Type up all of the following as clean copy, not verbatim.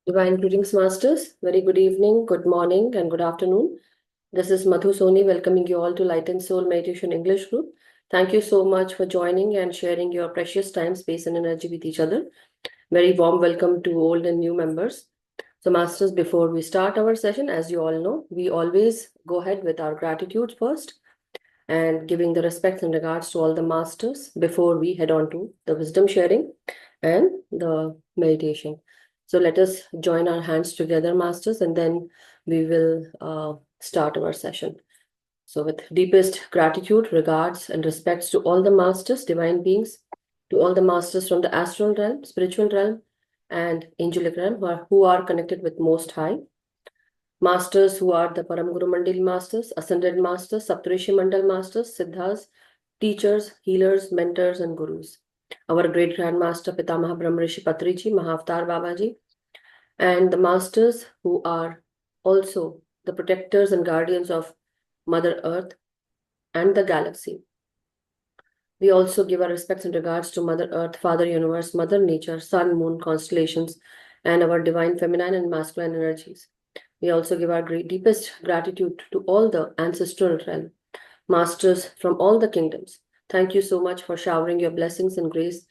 Divine greetings, Masters. Very good evening, good morning, and good afternoon. This is Madhu Soni welcoming you all to Light and Soul Meditation English Group. Thank you so much for joining and sharing your precious time, space, and energy with each other. Very warm welcome to old and new members. So, Masters, before we start our session, as you all know, we always go ahead with our gratitude first and giving the respects and regards to all the Masters before we head on to the wisdom sharing and the meditation. So let us join our hands together, Masters, and then we will start our session. So, with deepest gratitude, regards, and respects to all the Masters, divine beings, to all the Masters from the astral realm, spiritual realm, and angelic realm who are connected with Most High. Masters who are the Param Guru Mandali Masters, Ascended Masters, Saptarishi Mandal Masters, Siddhas, teachers, healers, mentors, and gurus. Our great Grandmaster Pitamaha Brahmarishi Patriji, Mahavatar Babaji, and the masters who are also the protectors and guardians of Mother Earth and the galaxy. We also give our respects and regards to Mother Earth, Father Universe, Mother Nature, Sun, Moon, constellations, and our divine feminine and masculine energies. We also give our deepest gratitude to all the ancestral realm, masters from all the kingdoms. Thank you so much for showering your blessings and grace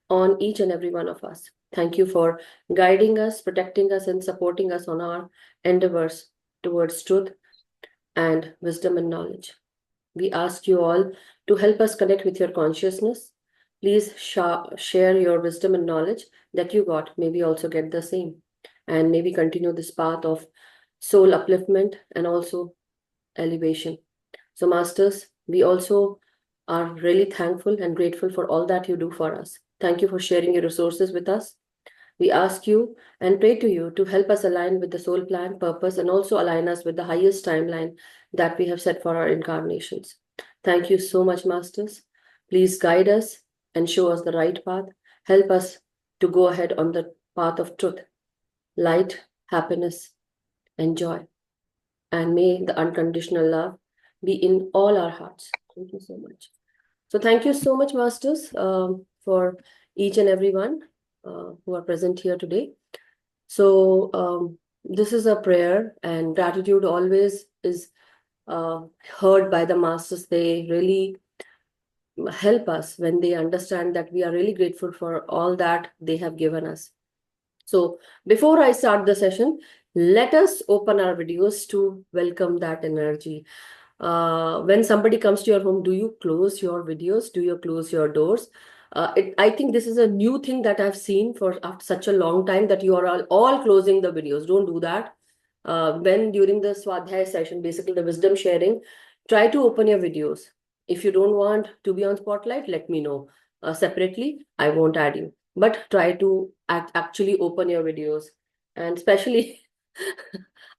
on each and every one of us. Thank you for guiding us, protecting us, and supporting us on our endeavors towards truth and wisdom and knowledge. We ask you all to help us connect with your consciousness. Please share your wisdom and knowledge that you got. Maybe also get the same. And maybe continue this path of soul upliftment and also elevation. So, Masters, we also are really thankful and grateful for all that you do for us. Thank you for sharing your resources with us. We ask you and pray to you to help us align with the soul plan, purpose, and also align us with the highest timeline that we have set for our incarnations. Thank you so much, Masters. Please guide us and show us the right path. Help us to go ahead on the path of truth, light, happiness, and joy. And may the unconditional love be in all our hearts. Thank you so much. So thank you so much, Masters, for each and everyone who are present here today. So this is a prayer, and gratitude always is heard by the Masters. They really help us when they understand that we are really grateful for all that they have given us. So before I start the session, let us open our videos to welcome that energy. When somebody comes to your home, do you close your videos? Do you close your doors? I think this is a new thing that I've seen for after such a long time, that you are all closing the videos. Don't do that. When during the Swadhyaya session, basically the wisdom sharing, try to open your videos. If you don't want to be on spotlight, let me know separately. I won't add you, but try to actually open your videos. And especially,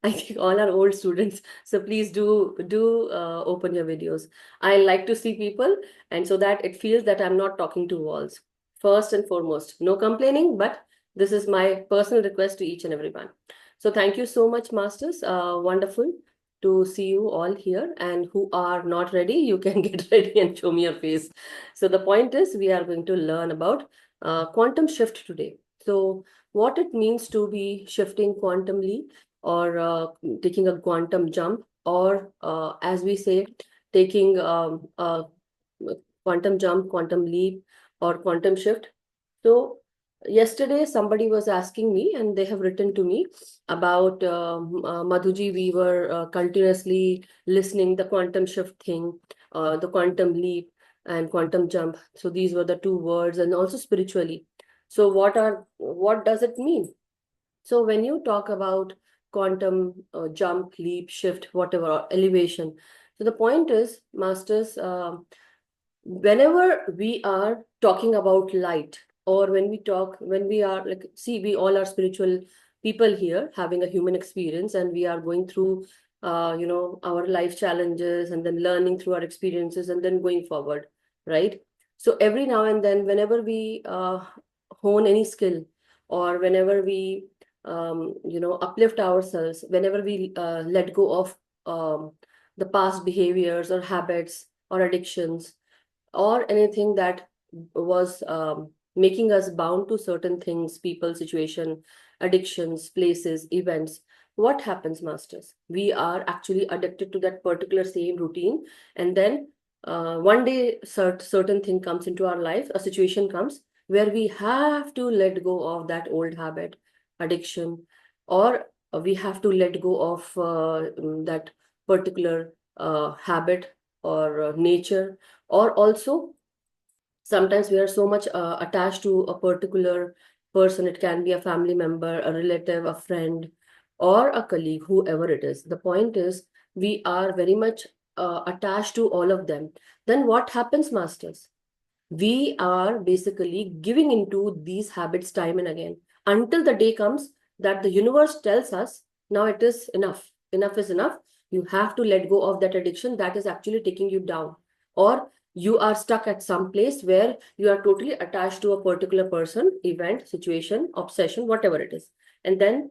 I think all our old students, so please do open your videos. I like to see people, and so that it feels that I'm not talking to walls. First and foremost, no complaining, but this is my personal request to each and everyone. So thank you so much, Masters. Wonderful to see you all here, and who are not ready, you can get ready and show me your face. So the point is, we are going to learn about quantum shift today. So what it means to be shifting quantumly, or taking a quantum jump, or as we say, taking a quantum jump, quantum leap, or quantum shift. So yesterday somebody was asking me, and they have written to me about Madhuji. We were continuously listening the quantum shift thing, the quantum leap and quantum jump. So these were the two words, and also spiritually. So what does it mean? So when you talk about quantum jump, leap, shift, whatever, or elevation, so the point is, Masters, whenever we are talking about light, or when we are like, see, we all are spiritual people here having a human experience, and we are going through our life challenges, and then learning through our experiences, and then going forward, right? So every now and then, whenever we hone any skill, or whenever we uplift ourselves, whenever we let go of the past behaviors or habits or addictions, or anything that was making us bound to certain things, people, situation, addictions, places, events. What happens, masters? We are actually addicted to that particular same routine, and then one day certain thing comes into our life, a situation comes where we have to let go of that old habit, addiction, or we have to let go of that particular habit or nature, or also sometimes we are so much attached to a particular person. It can be a family member, a relative, a friend, or a colleague, whoever it is. The point is, we are very much attached to all of them. Then what happens, masters? We are basically giving into these habits time and again until the day comes that the universe tells us, now it is enough. Enough is enough. You have to let go of that addiction that is actually taking you down. Or you are stuck at some place where you are totally attached to a particular person, event, situation, obsession, whatever it is. And then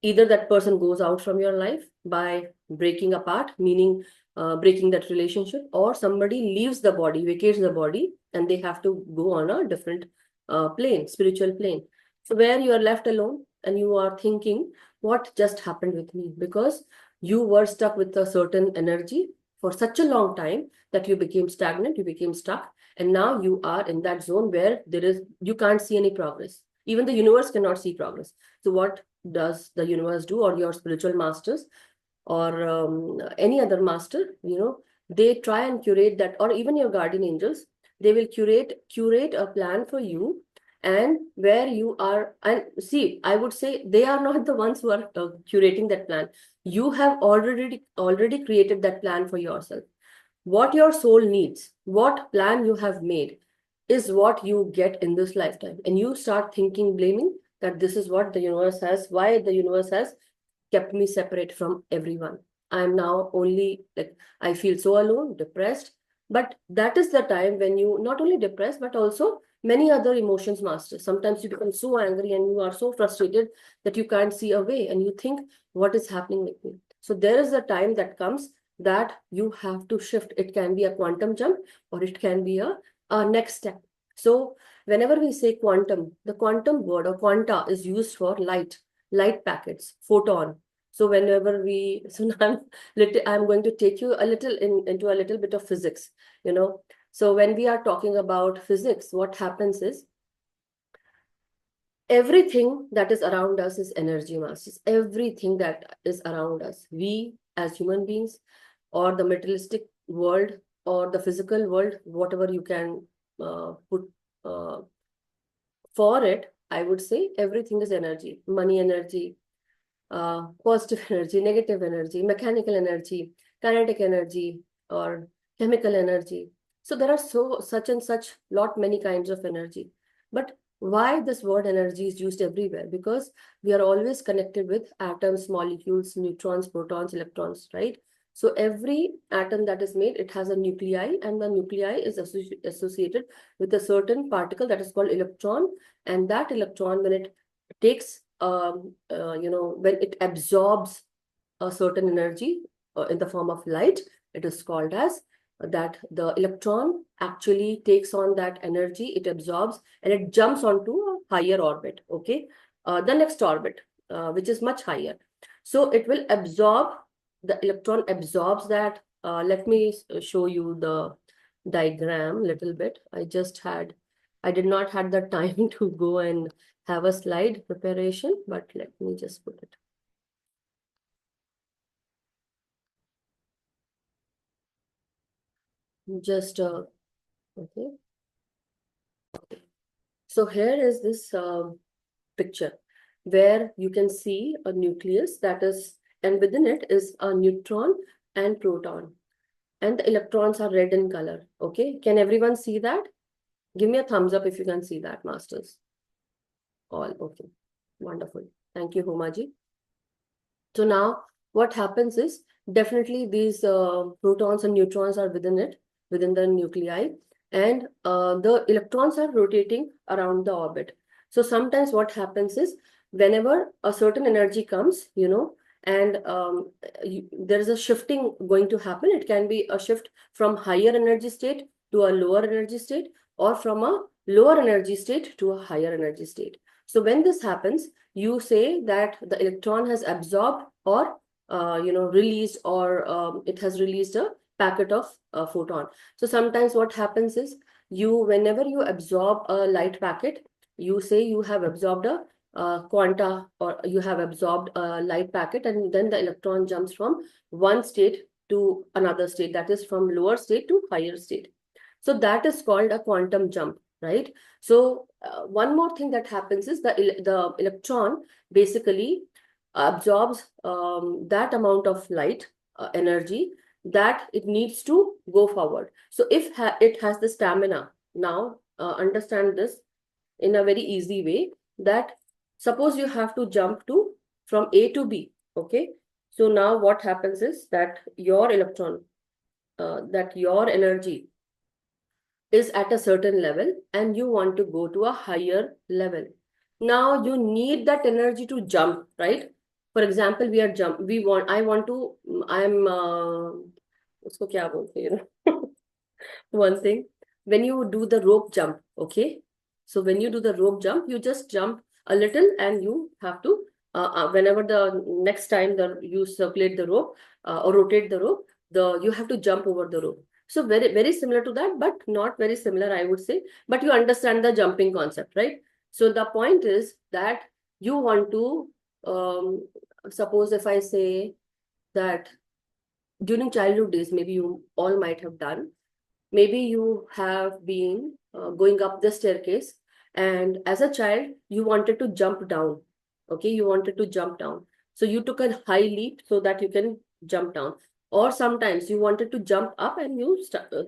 either that person goes out from your life by breaking apart, meaning breaking that relationship, or somebody leaves the body, vacates the body, and they have to go on a different plane, spiritual plane. So where you are left alone and you are thinking, what just happened with me? Because you were stuck with a certain energy for such a long time that you became stagnant, you became stuck, and now you are in that zone where you can't see any progress. Even the universe cannot see progress. So what does the universe do, or your spiritual masters, or any other master, they try and curate that, or even your guardian angels, they will curate a plan for you, and where you are. And see, I would say they are not the ones who are curating that plan. You have already created that plan for yourself. What your soul needs, what plan you have made, is what you get in this lifetime. And you start thinking, blaming that this is what the universe has, why the universe has kept me separate from everyone. I am now only like, I feel so alone, depressed. But that is the time when you not only depressed, but also many other emotions master. Sometimes you become so angry and you are so frustrated that you can't see a way and you think, what is happening with me? So there is a time that comes that you have to shift. It can be a quantum jump, or it can be a next step. So whenever we say quantum, the quantum word or quanta is used for light packets, photon. So whenever so now I'm going to take you a little into a little bit of physics, you know. So when we are talking about physics, what happens is everything that is around us is energy masses. Everything that is around us, we as human beings, or the materialistic world, or the physical world, whatever you can put uh, for it, I would say everything is energy, money energy, positive energy, negative energy, mechanical energy, kinetic energy, or chemical energy. So there are such and such lot many kinds of energy. But why this word energy is used everywhere? Because we are always connected with atoms, molecules, neutrons, protons, electrons, right? So every atom that is made, it has a nuclei, and the nuclei is associated with a certain particle that is called electron. And that electron, when it takes when it absorbs a certain energy in the form of light, it is called as that the electron actually takes on that energy, it absorbs, and it jumps onto a higher orbit, okay? The next orbit, which is much higher. So it will absorb, the electron absorbs that. Let me show you the diagram little bit. I did not had the time to go and have a slide preparation, but let me just put it. Just, okay. So here is this picture where you can see a nucleus that is, and within it is a neutron and proton. And the electrons are red in color, okay? Can everyone see that? Give me a thumbs up if you can see that, masters. All, okay. Wonderful. Thank you, Homaji. So now what happens is definitely these protons and neutrons are within it, within the nuclei, and the electrons are rotating around the orbit. So sometimes what happens is whenever a certain energy comes, and there is a shifting going to happen. It can be a shift from higher energy state to a lower energy state, or from a lower energy state to a higher energy state. So when this happens, you say that the electron has absorbed or released, or it has released a packet of photon. So sometimes what happens is, whenever you absorb a light packet, you say you have absorbed a quanta, or you have absorbed a light packet, and then the electron jumps from one state to another state, that is from lower state to higher state. So that is called a quantum jump, right? So one more thing that happens is the electron basically absorbs that amount of light energy that it needs to go forward. So if it has the stamina, now understand this in a very easy way, that suppose you have to jump to from A to B, okay? So now what happens is that your electron, that your energy is at a certain level and you want to go to a higher level. Now you need that energy to jump, right? For example, I want to, I'm, usko kya bolte hain, one thing, when you do the rope jump, okay? So when you do the rope jump, you just jump a little and you have to, whenever the next time you circulate the rope or rotate the rope, you have to jump over the rope. So very, very similar to that, but not very similar, I would say. But you understand the jumping concept, right? So the point is that you want to, suppose if I say that during childhood days, maybe you all might have done, maybe you have been going up the staircase, and as a child you wanted to jump down. Okay, you wanted to jump down, so you took a high leap so that you can jump down. Or sometimes you wanted to jump up and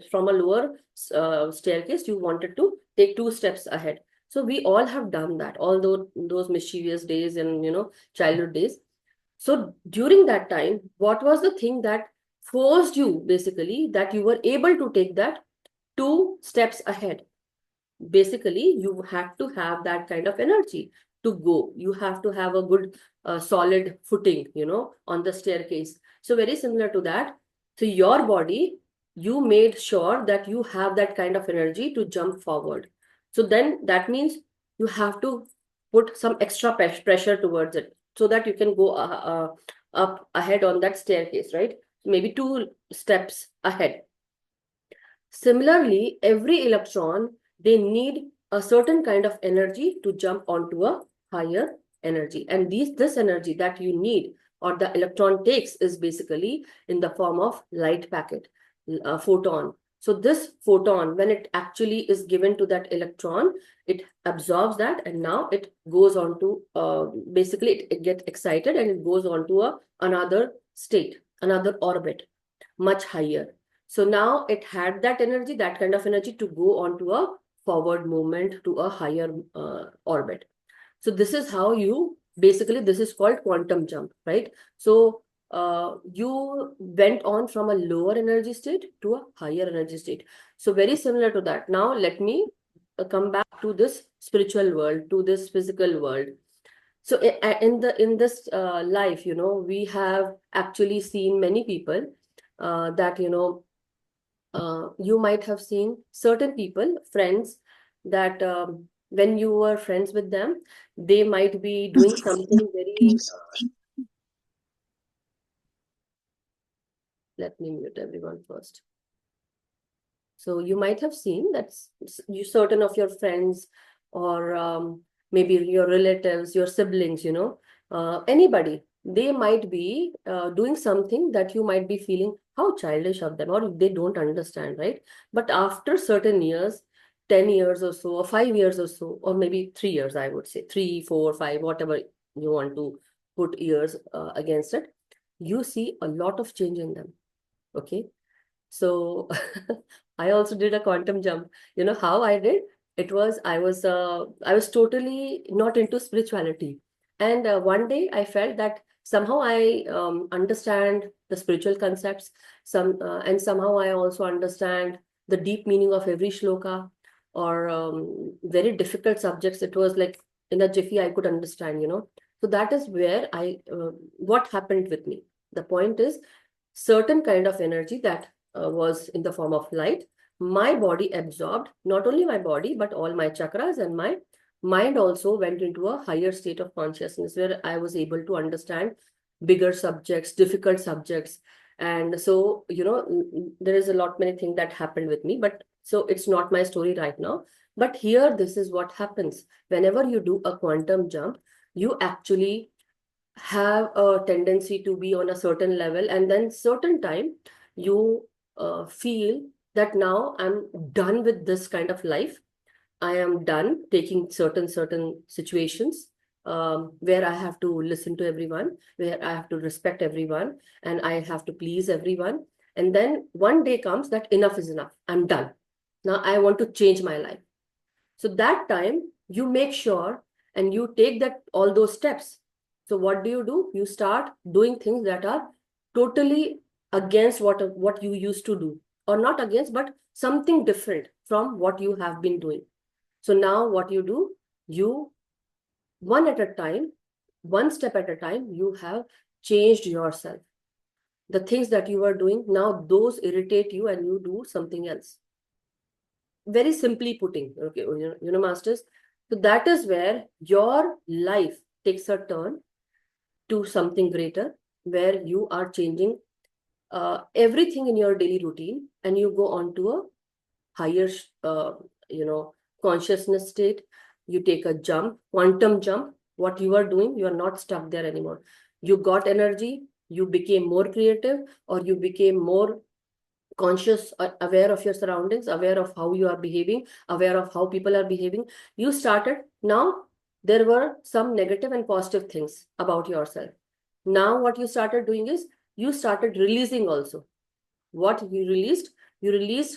from a lower staircase you wanted to take two steps ahead. So we all have done that, although those mischievous days and childhood days. So during that time, what was the thing that forced you, basically, that you were able to take that two steps ahead? Basically, you had to have that kind of energy to go. You have to have a good solid footing, on the staircase. So very similar to that. So your body, you made sure that you have that kind of energy to jump forward. So then that means you have to put some extra pressure towards it so that you can go up ahead on that staircase, right? Maybe two steps ahead. Similarly, every electron, they need a certain kind of energy to jump onto a higher energy. And this energy that you need, or the electron takes, is basically in the form of light packet, a photon. So this photon, when it actually is given to that electron, it absorbs that, and now it goes on to, basically it gets excited and it goes on to another state, another orbit, much higher. So now it had that energy, that kind of energy, to go on to a forward movement to a higher orbit. So this is how this is called quantum jump, right? So you went on from a lower energy state to a higher energy state. So very similar to that. Now let me come back to this spiritual world, to this physical world. So in this life, we have actually seen many people that you might have seen certain people, friends, that when you were friends with them, they might be doing something very, let me mute everyone first. So you might have seen that certain of your friends, or maybe your relatives, your siblings, anybody, they might be doing something that you might be feeling how childish of them, or they don't understand, right? But after certain years, 10 years or so, or 5 years or so, or maybe 3 years, I would say, 3, 4, 5, whatever you want to put years against it, you see a lot of change in them. Okay. So I also did a quantum jump. You know how I did? I was totally not into spirituality. And one day I felt that somehow I understand the spiritual concepts, and somehow I also understand the deep meaning of every shloka, or very difficult subjects. It was like in a jiffy I could understand. So that is where what happened with me. The point is, certain kind of energy that was in the form of light my body absorbed, not only my body, but all my chakras, and my mind also went into a higher state of consciousness where I was able to understand bigger subjects, difficult subjects. And so, there is a lot many things that happened with me, but so it's not my story right now. But here, this is what happens. Whenever you do a quantum jump, you actually have a tendency to be on a certain level, and then certain time you feel that now I'm done with this kind of life. I am done taking certain situations where I have to listen to everyone, where I have to respect everyone, and I have to please everyone. And then one day comes that enough is enough. I'm done. Now I want to change my life. So that time you make sure and you take that all those steps. So what do? You start doing things that are totally against what you used to do, or not against, but something different from what you have been doing. So now what you do, you one at a time, one step at a time, you have changed yourself. The things that you are doing now, those irritate you and you do something else. Very simply putting, okay, masters. So that is where your life takes a turn to something greater, where you are changing everything in your daily routine, and you go on to a higher, uh, you know, consciousness state. You take a jump, quantum jump. What you are doing, you are not stuck there anymore. You got energy, you became more creative, or you became more conscious, aware of your surroundings, aware of how you are behaving, aware of how people are behaving. You started now. There were some negative and positive things about yourself. Now what you started doing is you started releasing also. What you released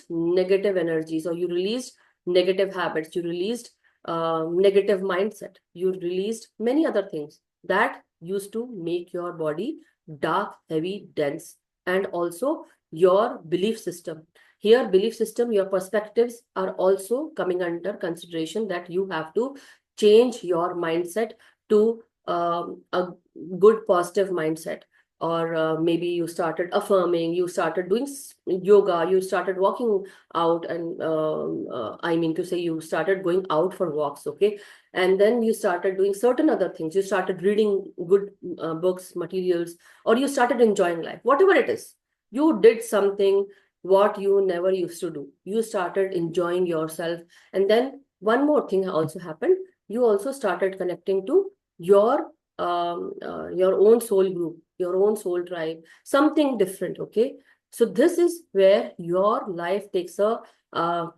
negative energies, or you released negative habits, you released negative mindset, you released many other things that used to make your body dark, heavy, dense. And also your belief system. Here, belief system, your perspectives are also coming under consideration, that you have to change your mindset to a good positive mindset. Or maybe you started affirming, you started doing yoga, you started walking out, and I mean to say, you started going out for walks, okay? And then you started doing certain other things, you started reading good books, materials, or you started enjoying life, whatever it is. You did something what you never used to do. You started enjoying yourself. And then one more thing also happened. You also started connecting to your own soul group, your own soul tribe, something different. Okay. So this is where your life takes a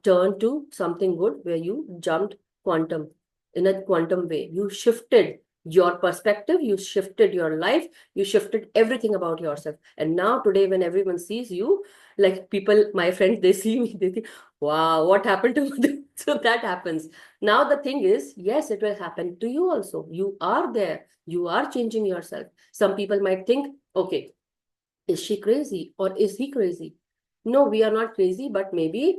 turn to something good, where you jumped quantum in a quantum way. You shifted your perspective, you shifted your life, you shifted everything about yourself. And now today, when everyone sees you, like people, my friends, they see me, they think, wow, what happened to Madhu? So that happens. Now the thing is, yes, it will happen to you also. You are there. You are changing yourself. Some people might think, okay, is she crazy or is he crazy? No, we are not crazy, but maybe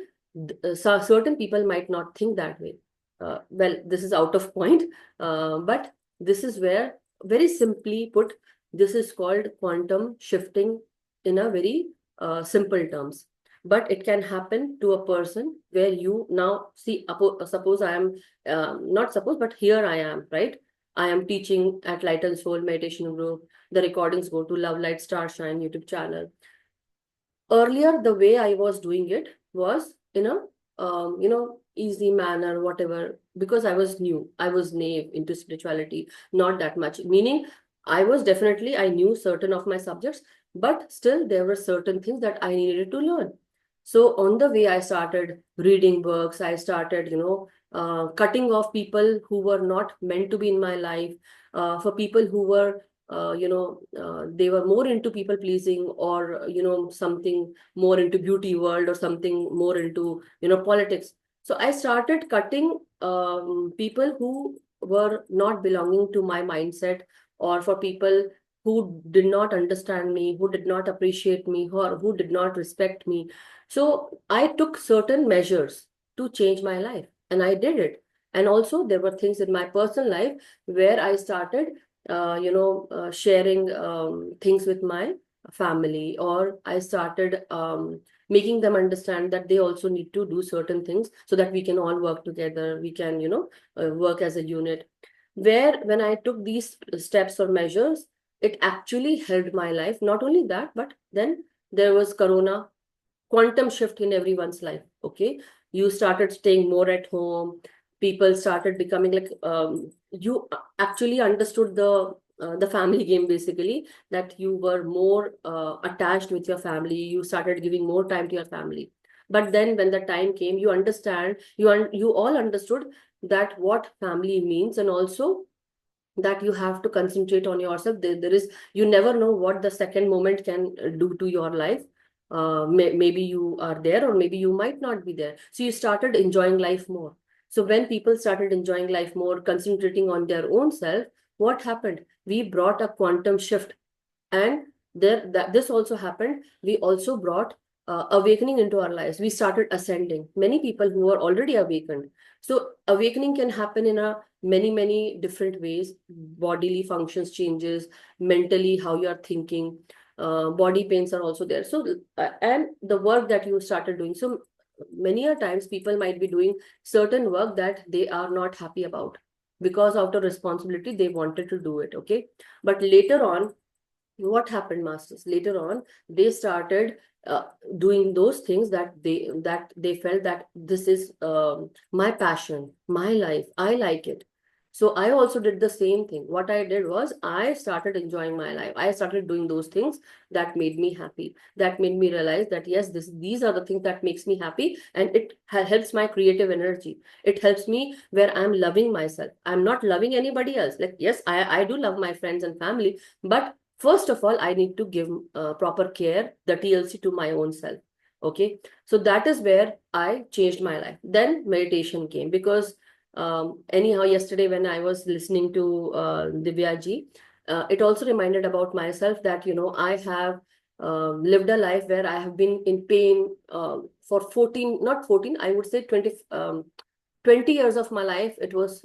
certain people might not think that way. Well, this is out of point, but this is where, very simply put, this is called quantum shifting in a very simple terms. But it can happen to a person where you now see, suppose I am, not suppose, but here I am, right? I am teaching at Light and Soul Meditation Group. The recordings go to Love Light Starshine YouTube channel. Earlier, the way I was doing it was in a easy manner, whatever, because I was new, I was naive into spirituality, not that much. Meaning, I knew certain of my subjects, but still there were certain things that I needed to learn. So on the way, I started reading books. I started, cutting off people who were not meant to be in my life, for people who were they were more into people pleasing, or something more into beauty world, or something more into politics. So I started cutting people who were not belonging to my mindset, or for people who did not understand me, who did not appreciate me, who did not respect me. So I took certain measures to change my life, and I did it. And also there were things in my personal life where I started sharing things with my family, or I started making them understand that they also need to do certain things so that we can all work together, we can, work as a unit. Where when I took these steps or measures, it actually helped my life. Not only that, but then there was Corona, quantum shift in everyone's life. Okay, you started staying more at home, people started becoming like, you actually understood the family game, basically, that you were more attached with your family, you started giving more time to your family. But then when the time came, you understand, you all understood that what family means, and also that you have to concentrate on yourself. There is, you never know what the second moment can do to your life. Maybe you are there, or maybe you might not be there, so you started enjoying life more. So when people started enjoying life more, concentrating on their own self, what happened? We brought a quantum shift. And this also happened, we also brought awakening into our lives. We started ascending, many people who were already awakened. So awakening can happen in a many different ways. Bodily functions changes, mentally how you are thinking, body pains are also there. So and the work that you started doing, so many a times people might be doing certain work that they are not happy about, because out of responsibility they wanted to do it. Okay, but later on, what happened, masters? Later on, they started uh, doing those things that they felt that this is my passion, my life, I like it. So I also did the same thing. What I did was I started enjoying my life, I started doing those things that made me happy, that made me realize that yes, these are the things that makes me happy, and it helps my creative energy. It helps me where I'm loving myself, I'm not loving anybody else. Like, yes, I do love my friends and family, but first of all, I need to give proper care, the TLC, to my own self. Okay. So that is where I changed my life. Then meditation came, because anyhow, yesterday when I was listening to Divya ji, it also reminded about myself that, I have lived a life where I have been in pain for 14, not 14, I would say 20 years of my life. It was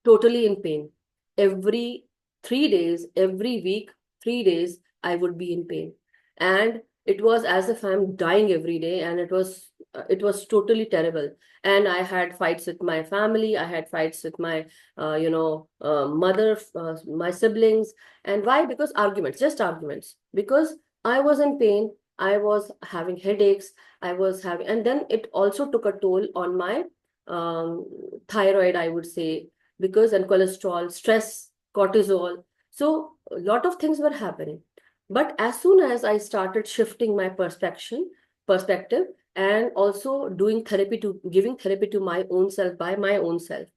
totally in pain. Every 3 days, every week, 3 days, I would be in pain. And it was as if I'm dying every day. And it was totally terrible. And I had fights with my family. I had fights with my, mother, my siblings. And why? Because arguments, just arguments. Because I was in pain. I was having headaches. I was having, and then it also took a toll on my um, thyroid, I would say, because, and cholesterol, stress, cortisol. So a lot of things were happening. But as soon as I started shifting my perspective, and also doing therapy, to giving therapy to my own self, by my own self,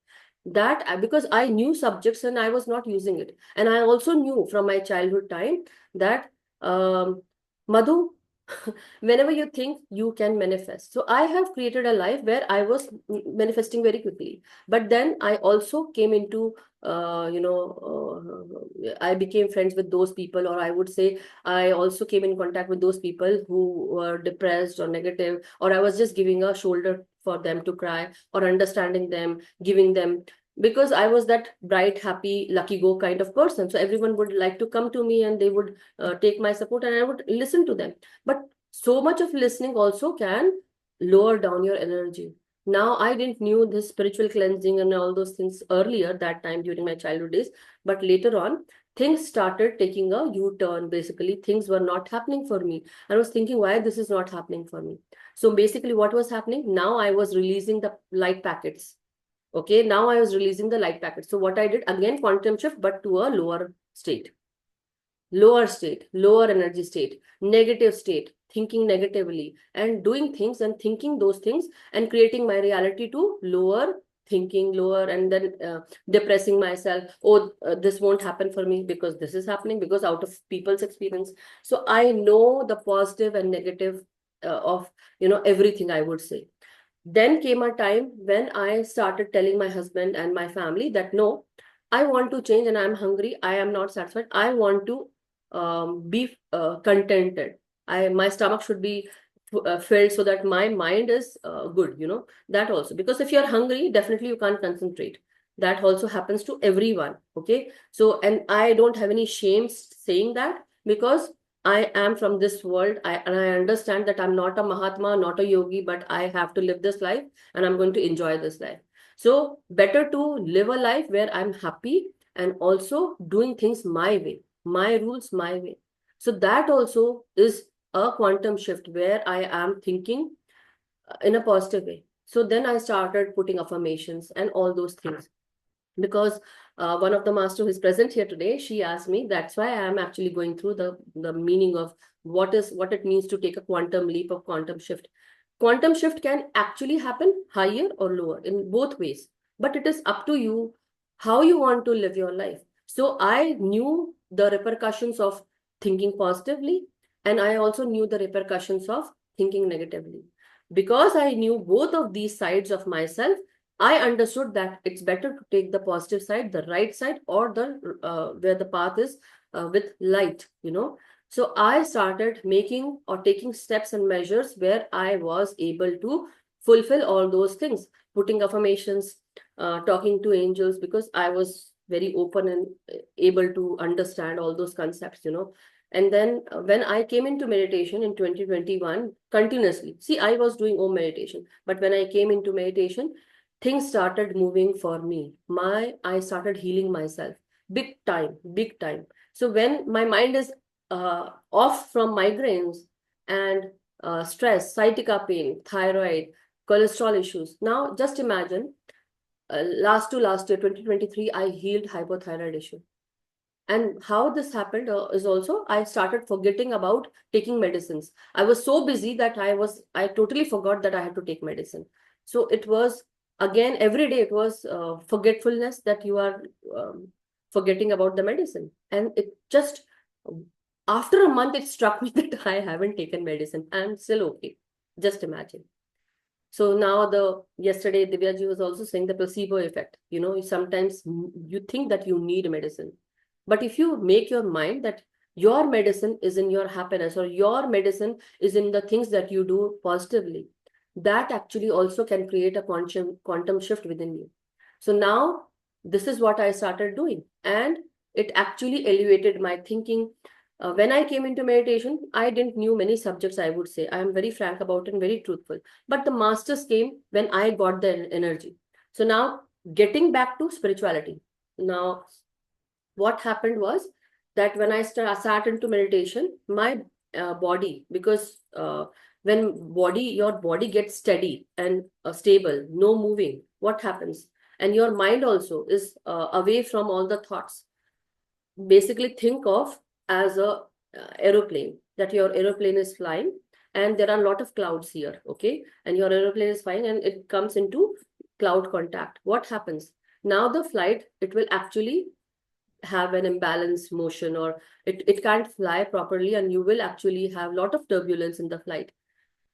that because I knew subjects and I was not using it. And I also knew from my childhood time that, Madhu, whenever you think, you can manifest. So I have created a life where I was manifesting very quickly. But then I also came into, I became friends with those people, or I would say I also came in contact with those people who were depressed or negative, or I was just giving a shoulder for them to cry, or understanding them, giving them, because I was that bright, happy, lucky go kind of person. So everyone would like to come to me, and they would take my support, and I would listen to them. But so much of listening also can lower down your energy. Now, I didn't knew this spiritual cleansing and all those things earlier, that time during my childhood days. But later on, things started taking a U-turn. Basically, things were not happening for me. I was thinking, why this is not happening for me. So basically, what was happening? Now I was releasing the light packets. Okay, now I was releasing the light packets. So what I did, again, quantum shift, but to a lower state, lower energy state, negative state, thinking negatively, and doing things and thinking those things, and creating my reality to lower thinking, lower, and then depressing myself. Oh, this won't happen for me because this is happening, because out of people's experience. So I know the positive and negative of, everything, I would say. Then came a time when I started telling my husband and my family that no, I want to change, and I'm hungry. I am not satisfied. I want to be contented. My stomach should be filled, so that my mind is good. That also, because if you're hungry, definitely you can't concentrate. That also happens to everyone. Okay, so, and I don't have any shame saying that, because I am from this world. And I understand that I'm not a Mahatma, not a yogi, but I have to live this life and I'm going to enjoy this life. So better to live a life where I'm happy and also doing things my way, my rules, my way. So that also is a quantum shift where I am thinking in a positive way. So then I started putting affirmations and all those things, because one of the master who is present here today, she asked me, that's why I am actually going through the meaning of what it means to take a quantum leap of quantum shift. Quantum shift can actually happen higher or lower in both ways, but it is up to you how you want to live your life. So I knew the repercussions of thinking positively, and I also knew the repercussions of thinking negatively. Because I knew both of these sides of myself, I understood that it's better to take the positive side, the right side, or the where the path is with light, you know. So I started making or taking steps and measures where I was able to fulfill all those things, putting affirmations, talking to angels, because I was very open and able to understand all those concepts, you know. And then when I came into meditation in 2021, continuously, see, I was doing Om meditation, but when I came into meditation, things started moving for me. I started healing myself big time, big time. So when my mind is off from migraines and stress, sciatica pain, thyroid, cholesterol issues. Now just imagine, last year 2023, I healed hypothyroid issue. And how this happened is also I started forgetting about taking medicines. I was so busy that I totally forgot that I had to take medicine. So it was, again, every day it was forgetfulness, that you are forgetting about the medicine. And it just, after a month, it struck me that I haven't taken medicine. I'm still okay. Just imagine. So now yesterday Divyaji was also saying the placebo effect. You know, sometimes you think that you need medicine. But if you make your mind that your medicine is in your happiness, or your medicine is in the things that you do positively, that actually also can create a quantum shift within you. So now this is what I started doing. And it actually elevated my thinking. When I came into meditation, I didn't knew many subjects, I would say. I am very frank about it and very truthful. But the masters came when I got the energy. So now, getting back to spirituality. Now, what happened was that when I sat into meditation, my body, because your body gets steady and stable, no moving, what happens? And your mind also is away from all the thoughts. Basically, think of as a aeroplane, that your aeroplane is flying and there are a lot of clouds here, okay, and your aeroplane is flying and it comes into cloud contact. What happens now? The flight, it will actually have an imbalanced motion, or it can't fly properly, and you will actually have a lot of turbulence in the flight.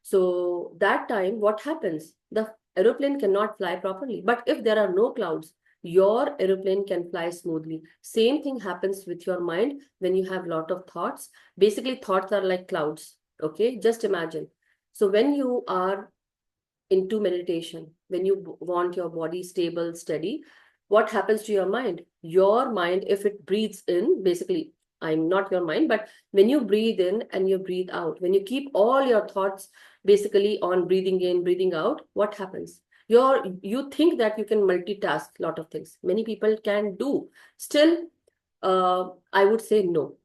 So that time, what happens? The aeroplane cannot fly properly. But if there are no clouds, your aeroplane can fly smoothly. Same thing happens with your mind when you have a lot of thoughts. Basically, thoughts are like clouds. Okay, just imagine. So when you are into meditation, when you want your body stable, steady, what happens to your mind? Your mind, if it breathes in, basically, I'm not your mind, but when you breathe in and you breathe out, when you keep all your thoughts basically on breathing in, breathing out, what happens? You think that you can multitask a lot of things. Many people can do. Still, I would say no.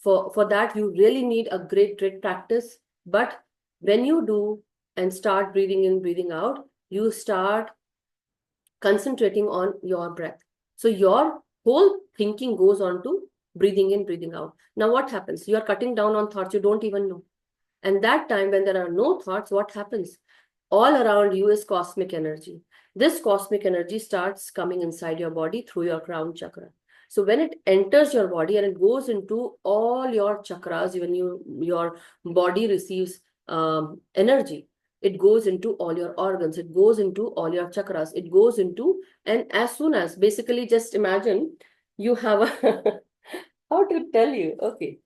For that, you really need a great practice. But when you do and start breathing in, breathing out, you start concentrating on your breath. So your whole thinking goes on to breathing in, breathing out. Now what happens? You are cutting down on thoughts you don't even know. And that time, when there are no thoughts, what happens? All around you is cosmic energy. This cosmic energy starts coming inside your body through your crown chakra. So when it enters your body and it goes into all your chakras, when your body receives energy, it goes into all your organs, it goes into all your chakras, it goes into, and as soon as, basically, just imagine you have a, how to tell you? Okay,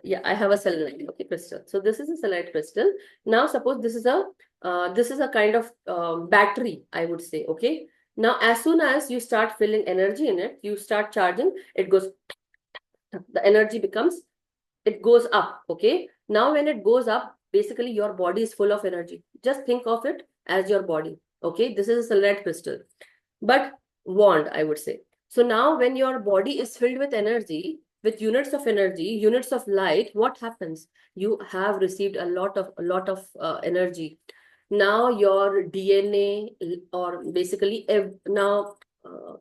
yeah, I have a selenite, okay, crystal. So this is a selenite crystal. Now suppose this is a kind of battery, I would say, okay. Now as soon as you start feeling energy in it, you start charging, it goes, the energy becomes it goes up. Okay. Now, when it goes up, basically your body is full of energy. Just think of it as your body. Okay. This is a lead crystal, but wand, I would say. So now, when your body is filled with energy, with units of energy, units of light, what happens? You have received a lot of energy. Now your DNA, or basically now,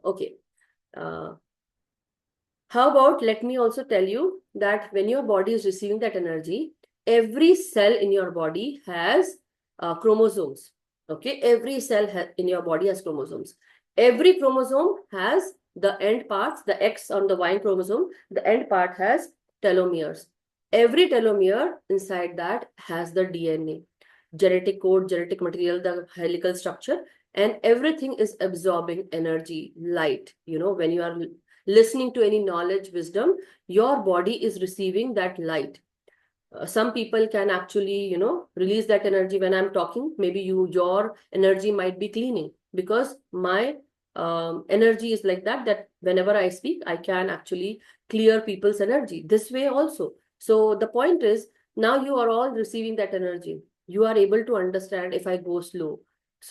okay. Uh, how about, let me also tell you that when your body is receiving that energy, every cell in your body has chromosomes. Okay, every cell in your body has chromosomes. Every chromosome has the end parts, the X on the Y chromosome, the end part has telomeres. Every telomere inside that has the DNA, genetic code, genetic material, the helical structure, and everything is absorbing energy, light. When you are listening to any knowledge, wisdom, your body is receiving that light. Some people can actually, release that energy when I'm talking. Maybe your energy might be cleaning, because my energy is like that, that whenever I speak, I can actually clear people's energy this way also. So the point is, now you are all receiving that energy. You are able to understand if I go slow.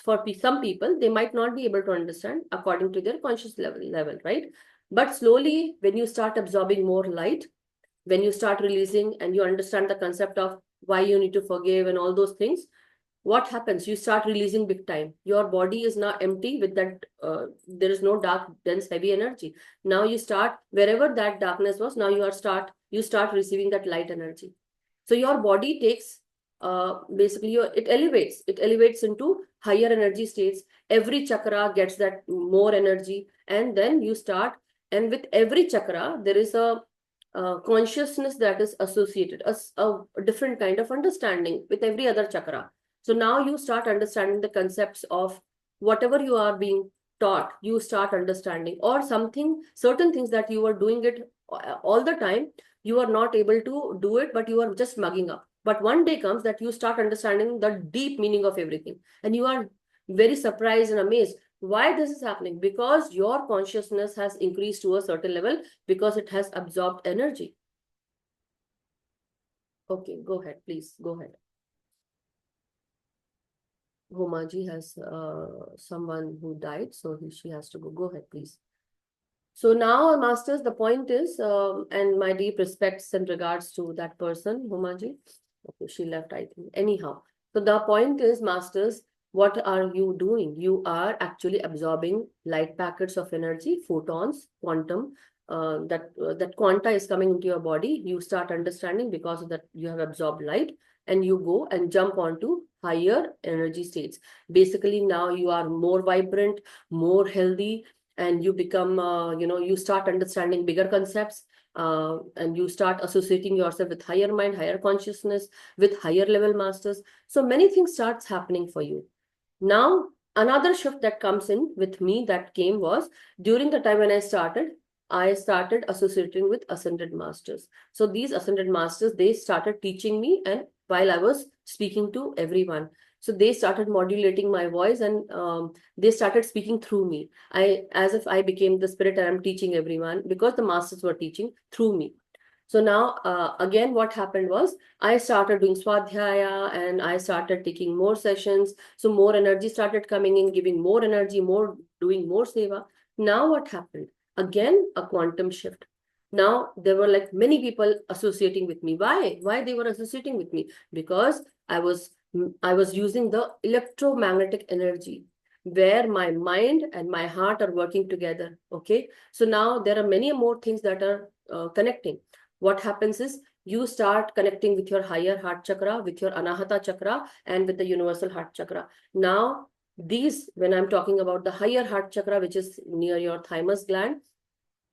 For some people, they might not be able to understand according to their conscious level, right? But slowly, when you start absorbing more light, when you start releasing and you understand the concept of why you need to forgive and all those things, what happens? You start releasing big time. Your body is now empty with that. There is no dark, dense, heavy energy. Now you start, wherever that darkness was, now you start receiving that light energy. So your body takes, basically, it elevates into higher energy states. Every chakra gets that more energy, and then you start. And with every chakra, there is a consciousness that is associated, a different kind of understanding with every other chakra. So now you start understanding the concepts of whatever you are being taught. You start understanding, or something, certain things that you are doing it all the time, you are not able to do it, but you are just mugging up. But one day comes that you start understanding the deep meaning of everything, and you are very surprised and amazed why this is happening, because your consciousness has increased to a certain level, because it has absorbed energy. Okay, go ahead, please go ahead. Homaji has someone who died, so she has to go. Go ahead, please. So now, masters, the point is, and my deep respects and regards to that person, Homaji. Okay, she left, I think. Anyhow, so the point is, masters, what are you doing? You are actually absorbing light packets of energy, photons, quantum. That quanta is coming into your body. You start understanding, because of that you have absorbed light, and you go and jump onto higher energy states. Basically, now you are more vibrant, more healthy, and you become, you start understanding bigger concepts, and you start associating yourself with higher mind, higher consciousness, with higher level masters. So many things starts happening for you. Now, another shift that comes in with me that came was during the time when I started associating with ascended masters. So these ascended masters, they started teaching me, and while I was speaking to everyone. So they started modulating my voice, and they started speaking through me. As if I became the spirit, and I'm teaching everyone, because the masters were teaching through me. So now, again, what happened was I started doing swadhyaya, and I started taking more sessions. So more energy started coming in, giving more energy, doing more seva. Now what happened? Again, a quantum shift. Now there were like many people associating with me. Why? Why they were associating with me? Because I was using the electromagnetic energy, where my mind and my heart are working together. Okay. So now there are many more things that are connecting. What happens is you start connecting with your higher heart chakra, with your anahata chakra, and with the universal heart chakra. Now, when I'm talking about the higher heart chakra, which is near your thymus gland,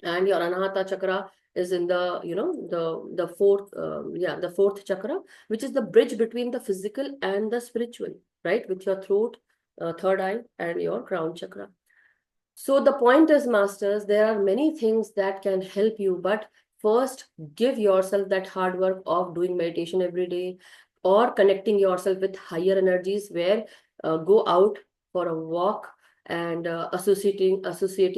and your anahata chakra is in the fourth chakra, which is the bridge between the physical and the spiritual, right? With your throat, third eye, and your crown chakra. So the point is, masters, there are many things that can help you, but first give yourself that hard work of doing meditation every day, or connecting yourself with higher energies, where go out for a walk, and associating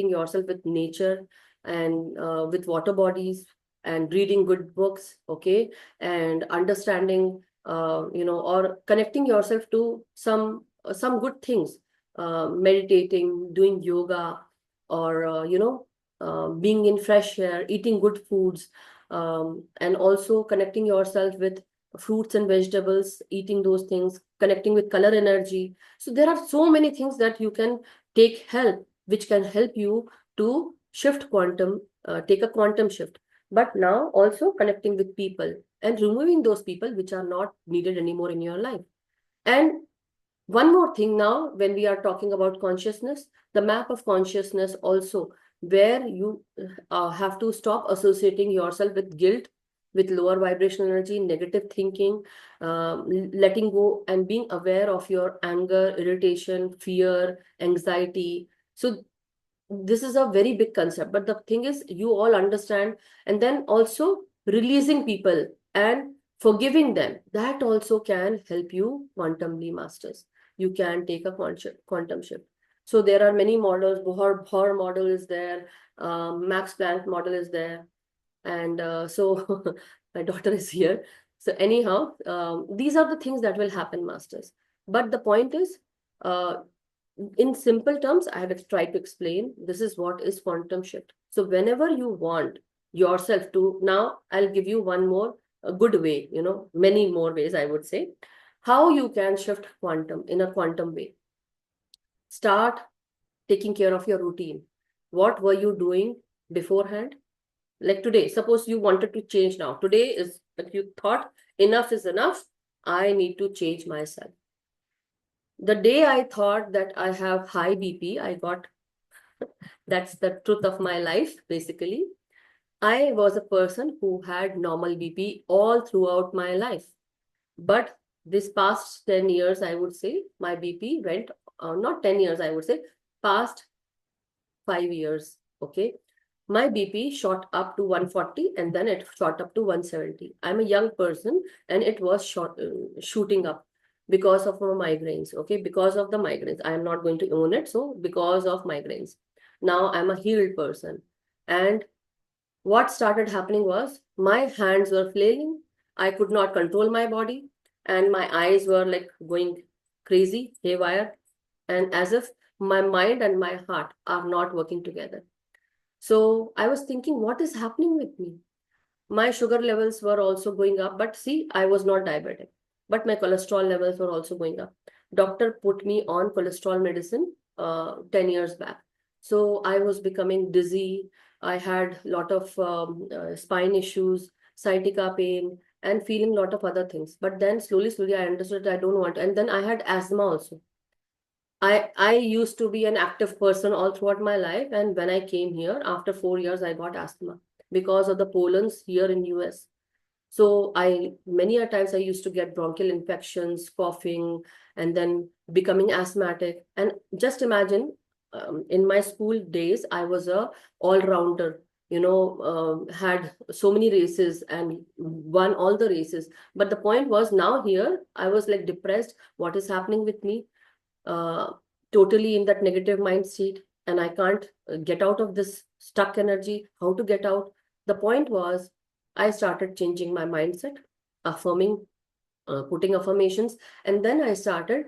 yourself with nature, and with water bodies, and reading good books, okay, and understanding, or connecting yourself to some good things, meditating, doing yoga, or being in fresh air, eating good foods, and also connecting yourself with fruits and vegetables, eating those things, connecting with color energy. So there are so many things that you can take help, which can help you to shift quantum, take a quantum shift. But now also connecting with people and removing those people which are not needed anymore in your life. And one more thing now, when we are talking about consciousness, the map of consciousness also, where you have to stop associating yourself with guilt, with lower vibrational energy, negative thinking, letting go and being aware of your anger, irritation, fear, anxiety. So this is a very big concept, but the thing is you all understand. And then also releasing people and forgiving them, that also can help you quantumly masters. You can take a quantum shift. So there are many models. Bohr model is there, Max Planck model is there, and so my daughter is here. So anyhow, these are the things that will happen, masters. But the point is, uh, in simple terms, I have tried to explain this is what is quantum shift. So whenever you want yourself to, now I'll give you one more a good way, many more ways, I would say, how you can shift quantum in a quantum way. Start taking care of your routine. What were you doing beforehand? Like today, suppose you wanted to change now. Today is like you thought enough is enough. I need to change myself. The day I thought that I have high BP, I got, that's the truth of my life, basically. I was a person who had normal BP all throughout my life. But this past 10 years, I would say, my BP went, not 10 years, I would say, past 5 years, okay? My BP shot up to 140 and then it shot up to 170. I'm a young person and it was shooting up because of my migraines, okay? Because of the migraines. I am not going to own it. So because of migraines. Now I'm a healed person. And what started happening was my hands were flailing. I could not control my body and my eyes were like going crazy, haywire, and as if my mind and my heart are not working together. So I was thinking, what is happening with me? My sugar levels were also going up, but see, I was not diabetic, but my cholesterol levels were also going up. Doctor put me on cholesterol medicine 10 years back. So I was becoming dizzy. I had a lot of spine issues, sciatica pain, and feeling a lot of other things. But then slowly, I understood I don't want. And then I had asthma also. I used to be an active person all throughout my life, and when I came here after 4 years, I got asthma because of the pollens here in US. So I many a times I used to get bronchial infections, coughing, and then becoming asthmatic. And just imagine, in my school days, I was a all-rounder. Had so many races and won all the races. But the point was, now here I was like depressed. What is happening with me? uh, Totally in that negative mind state, and I can't get out of this stuck energy. How to get out? The point was, I started changing my mindset, affirming, putting affirmations, and then I started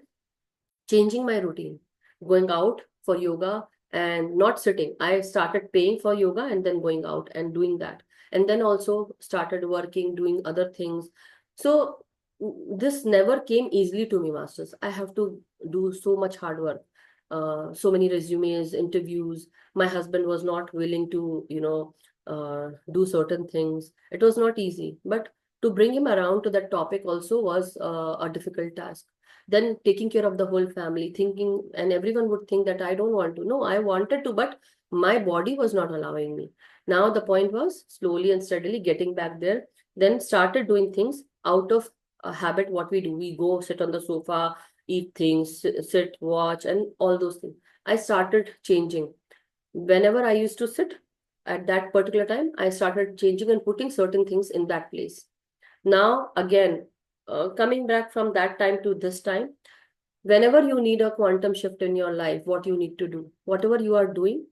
changing my routine, going out for yoga and not sitting. I started paying for yoga and then going out and doing that. And then also started working, doing other things. So this never came easily to me, masters. I have to do so much hard work. So many resumes, interviews. My husband was not willing to, do certain things. It was not easy. But to bring him around to that topic also was a difficult task. Then taking care of the whole family, thinking, and everyone would think that I don't want to. No, I wanted to, but my body was not allowing me. Now the point was slowly and steadily getting back there, then started doing things out of a habit. What we do, we go sit on the sofa, eat things, sit, watch, and all those things. I started changing. Whenever I used to sit at that particular time, I started changing and putting certain things in that place. Now, again, coming back from that time to this time, whenever you need a quantum shift in your life, what you need to do, whatever you are doing,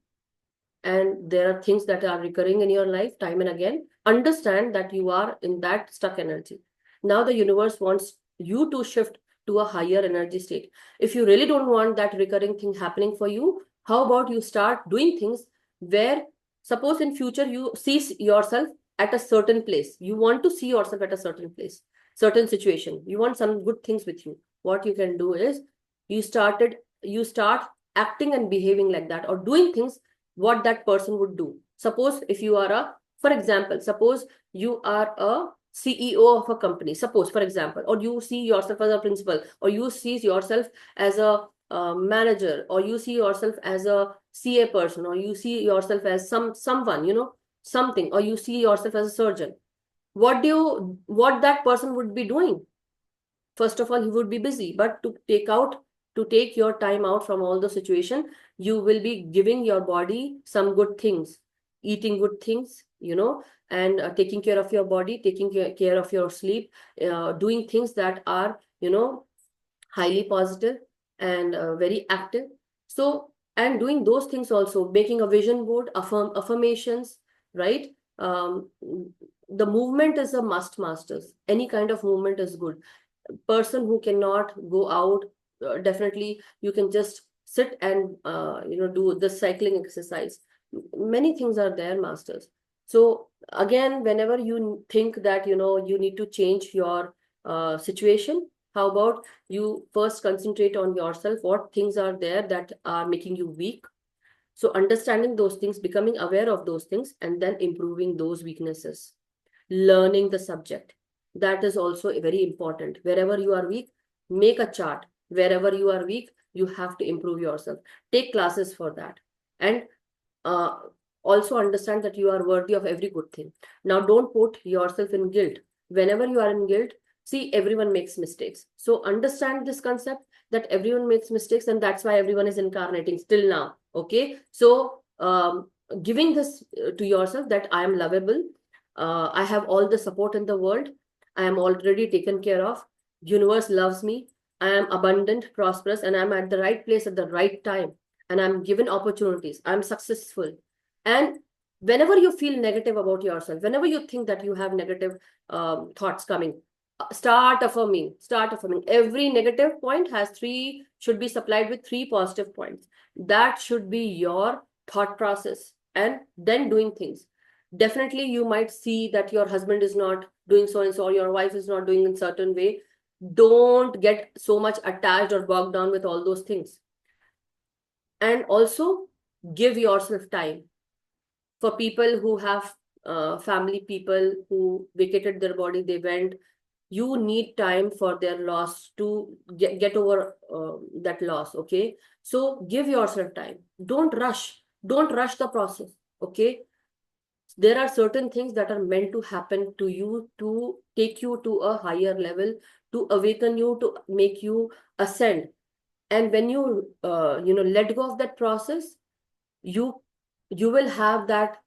and there are things that are recurring in your life time and again, understand that you are in that stuck energy. Now the universe wants you to shift to a higher energy state. If you really don't want that recurring thing happening for you, how about you start doing things where, suppose in future you see yourself at a certain place, you want to see yourself at a certain place, certain situation, you want some good things with you. What you can do is you start acting and behaving like that, or doing things what that person would do. Suppose if you are a, for example, suppose you are a CEO of a company, suppose for example, or you see yourself as a principal, or you see yourself as a manager, or you see yourself as a CA person, or you see yourself as someone, something, or you see yourself as a surgeon. What that person would be doing? First of all, he would be busy, but to take your time out from all the situation, you will be giving your body some good things, eating good things, and taking care of your body, taking care of your sleep, doing things that are, highly positive and very active. So, and doing those things also, making a vision board, affirmations, right? The movement is a must, masters. Any kind of movement is good. Person who cannot go out, definitely you can just sit and do the cycling exercise. Many things are there, masters. So again, whenever you think that you need to change your situation, how about you first concentrate on yourself, what things are there that are making you weak. So understanding those things, becoming aware of those things, and then improving those weaknesses, learning the subject. That is also very important. Wherever you are weak, make a chart. Wherever you are weak, you have to improve yourself. Take classes for that. And uh, also understand that you are worthy of every good thing. Now, don't put yourself in guilt. Whenever you are in guilt, see, everyone makes mistakes. So understand this concept that everyone makes mistakes, and that's why everyone is incarnating still now. Okay. So giving this to yourself that I am lovable, I have all the support in the world, I am already taken care of, universe loves me, I am abundant, prosperous, and I'm at the right place at the right time, and I'm given opportunities, I'm successful. And whenever you feel negative about yourself, whenever you think that you have negative thoughts coming, start affirming. Every negative point should be supplied with three positive points. That should be your thought process, and then doing things. Definitely you might see that your husband is not doing so and so, or your wife is not doing in certain way. Don't get so much attached or bogged down with all those things. And also give yourself time. For people who have family people who vacated their body, they went, you need time for their loss to get over that loss. Okay, so give yourself time. Don't rush the process. Okay, there are certain things that are meant to happen to you to take you to a higher level, to awaken you, to make you ascend. And when you let go of that process, you you will have that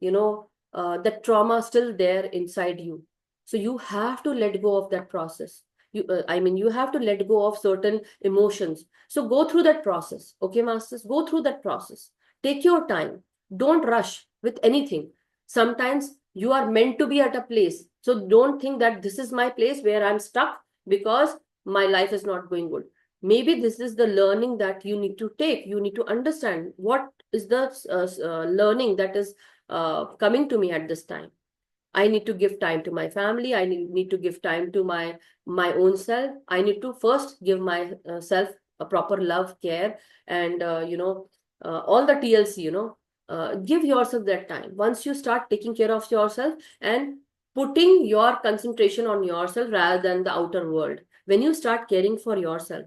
that trauma still there inside you. So you have to let go of that process. You have to let go of certain emotions. So go through that process. Okay, masters, go through that process. Take your time. Don't rush with anything. Sometimes you are meant to be at a place, so don't think that this is my place where I'm stuck because my life is not going good. Maybe this is the learning that you need to take. You need to understand what is the learning that is coming to me at this time. I need to give time to my family. I need to give time to my own self. I need to first give myself a proper love, care, and all the TLC. Give yourself that time. Once you start taking care of yourself and putting your concentration on yourself rather than the outer world, when you start caring for yourself,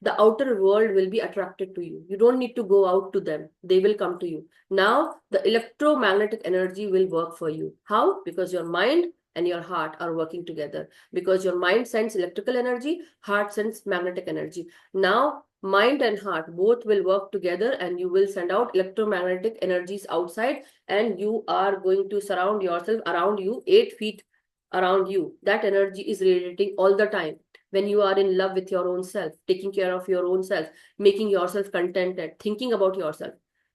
the outer world will be attracted to you. You don't need to go out to them. They will come to you. Now, the electromagnetic energy will work for you. How? Because your mind and your heart are working together. Because your mind sends electrical energy, heart sends magnetic energy. Now, mind and heart both will work together, and you will send out electromagnetic energies outside, and you are going to surround yourself around you, 8 feet around you. That energy is radiating all the time. When you are in love with your own self, taking care of your own self, making yourself contented, thinking about yourself.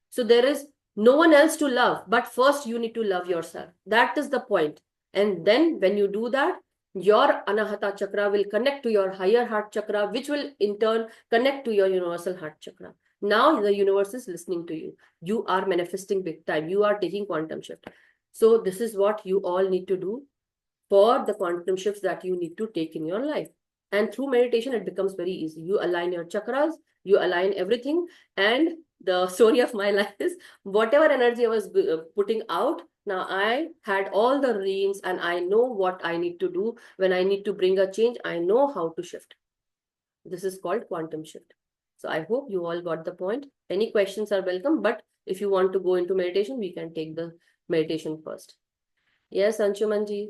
So there is no one else to love, but first you need to love yourself. That is the point. And then when you do that, your Anahata chakra will connect to your higher heart chakra, which will in turn connect to your universal heart chakra. Now the universe is listening to you. You are manifesting big time. You are taking quantum shift. So this is what you all need to do for the quantum shifts that you need to take in your life. And through meditation, it becomes very easy. You align your chakras, you align everything. And the story of my life is whatever energy I was putting out, now I had all the reins and I know what I need to do. When I need to bring a change, I know how to shift. This is called quantum shift. So I hope you all got the point. Any questions are welcome. But if you want to go into meditation, we can take the meditation first. Yes, Anshumanji.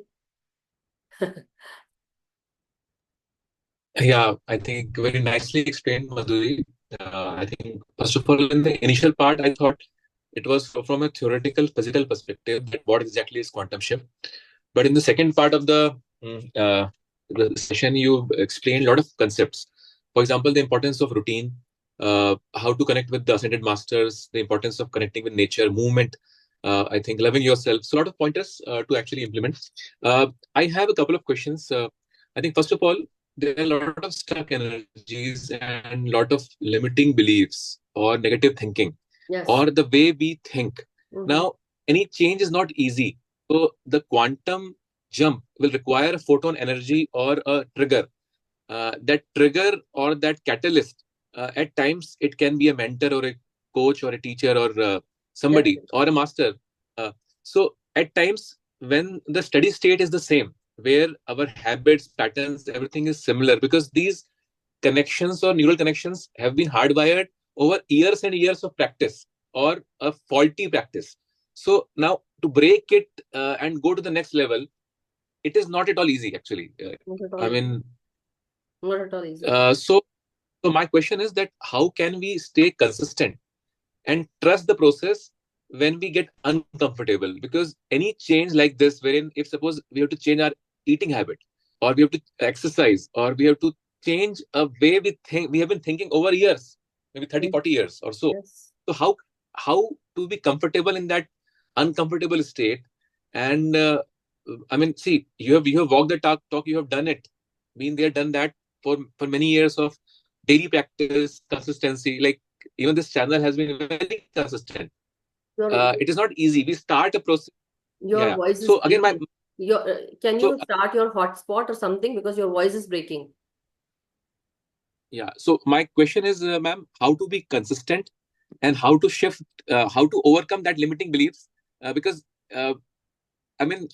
Yeah, I think very nicely explained, Madhuri. I think, first of all, in the initial part, I thought it was from a theoretical physical perspective that what exactly is quantum shift. But in the second part of the session, you explained a lot of concepts. For example, the importance of routine, how to connect with the ascended masters, the importance of connecting with nature, movement. I think loving yourself. So a lot of pointers to actually implement. I have a couple of questions. I think first of all, there are a lot of stuck energies and a lot of limiting beliefs or negative thinking Yes. or the way we think. Mm-hmm. Now, any change is not easy. So the quantum jump will require a photon energy or a trigger. That trigger or that catalyst, at times it can be a mentor or a coach or a teacher or somebody Definitely. or a master. So at times when the steady state is the same, where our habits, patterns, everything is similar because these connections or neural connections have been hardwired over years and years of practice or a faulty practice. So now to break it and go to the next level, it is not at all easy actually. Not at I all easy. mean, Not at all easy. so my question is that how can we stay consistent and trust the process when we get uncomfortable? Because any change like this, wherein if suppose we have to change our eating habit, or we have to exercise, or we have to change a way we think, we have been thinking over years, maybe 30, Mm. 40 years or so. Yes. So how to be comfortable in that uncomfortable state? And I mean, see, you have walked the talk, you have done it, been there, done that for many years of daily practice, consistency. Like even this channel has been very consistent. Your It is not easy. We start a process. Yeah, your yeah. voice is So again, my breaking. Your can so you start your hotspot or something because your voice is breaking? yeah. So my question is, ma'am, how to be consistent and how to shift, how to overcome that limiting beliefs? Because uh, I mean,